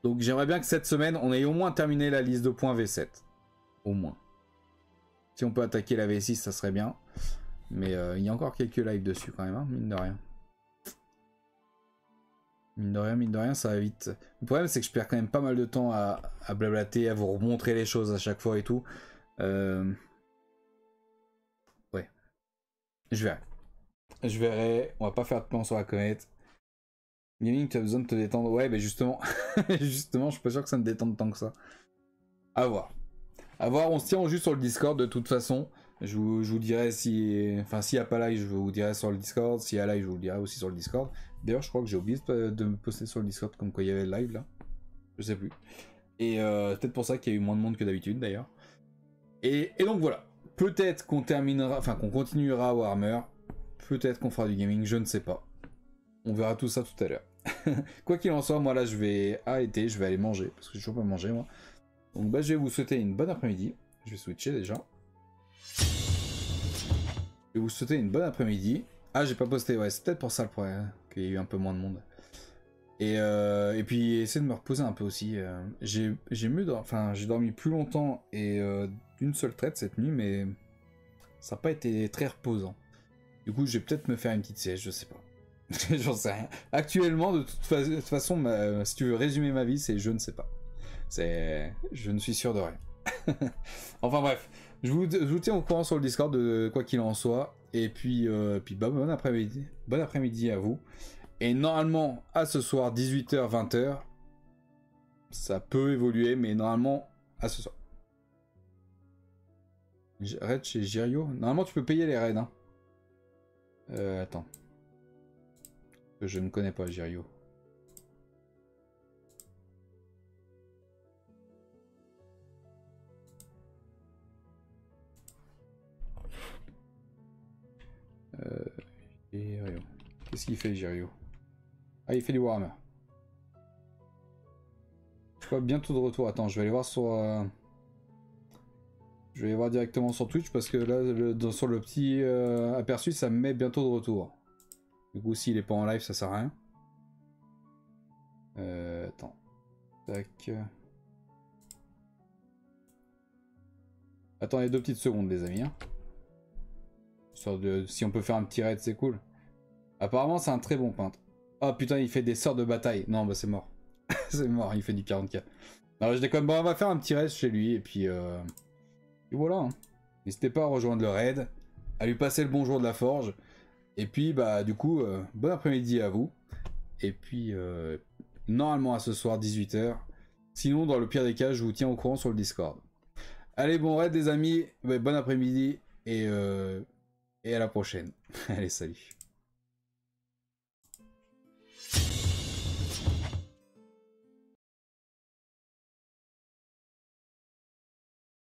Donc j'aimerais bien que cette semaine, on ait au moins terminé la liste de points V7. Au moins. Si on peut attaquer la V6, ça serait bien. Mais il y a encore quelques lives dessus quand même, hein, mine de rien. Mine de rien, ça va vite. Le problème, c'est que je perds quand même pas mal de temps à blablater, à vous remontrer les choses à chaque fois et tout. Ouais. Je verrai. On va pas faire de plan sur la comète. Gaming, tu as besoin de te détendre. Ouais, mais justement, justement, je suis pas sûr que ça me détende tant que ça. À voir. À voir, on se tient juste sur le Discord de toute façon. Je vous dirai si... Enfin, s'il n'y a pas live, je vous dirai sur le Discord. S'il y a live, je vous le dirai aussi sur le Discord. D'ailleurs, je crois que j'ai oublié de me poster sur le Discord comme quoi il y avait le live, là. Je sais plus. Et peut-être pour ça qu'il y a eu moins de monde que d'habitude, d'ailleurs. Et donc, voilà. Peut-être qu'on terminera... Enfin, qu'on continuera à Warhammer. Peut-être qu'on fera du gaming, je ne sais pas. On verra tout ça tout à l'heure. Quoi qu'il en soit, moi, là, je vais arrêter. Je vais aller manger. Parce que je ne toujours pas manger, moi. Donc, bah, je vais vous souhaiter une bonne après-midi. Je vais switcher, déjà. Je vais vous souhaiter une bonne après-midi. Ah, j'ai pas posté, ouais, c'est peut-être pour ça le problème, qu'il y a eu un peu moins de monde. Et puis, essayer de me reposer un peu aussi. J'ai dormi plus longtemps et d'une seule traite cette nuit, mais ça n'a pas été très reposant. Du coup, je vais peut-être me faire une petite sieste, je sais pas. J'en sais rien. Actuellement, de toute façon, si tu veux résumer ma vie, c'est je ne sais pas. Je ne suis sûr de rien. Enfin bref. Je vous tiens au courant sur le Discord de quoi qu'il en soit. Et puis bah, bon après-midi. Bon après-midi à vous. Et normalement, à ce soir, 18h, 20h. Ça peut évoluer, mais normalement, à ce soir. Raid chez Jirio. Normalement, tu peux payer les raids. Hein. Attends. Je ne connais pas Jirio. Jirio. Qu'est-ce qu'il fait, Jirio? Ah, il fait du Warhammer. Je crois bientôt de retour. Attends, je vais aller voir sur... Je vais aller voir directement sur Twitch parce que là, sur le petit aperçu, ça me met bientôt de retour. Du coup, s'il est pas en live, ça sert à rien. Attends. Tac. Attendez 2 petites secondes, les amis. Hein. Si on peut faire un petit raid, c'est cool. Apparemment, c'est un très bon peintre. Oh putain, il fait des sorts de bataille. Non, bah c'est mort. C'est mort, il fait du 40k. Alors je déconne, bon, on va faire un petit raid chez lui et puis... Et voilà. Hein. N'hésitez pas à rejoindre le raid, à lui passer le bonjour de la forge. Et puis, bah du coup, bon après-midi à vous. Et puis, normalement à ce soir, 18h. Sinon, dans le pire des cas, je vous tiens au courant sur le Discord. Allez, bon raid, les amis. Bon après-midi. Et à la prochaine. Allez, salut.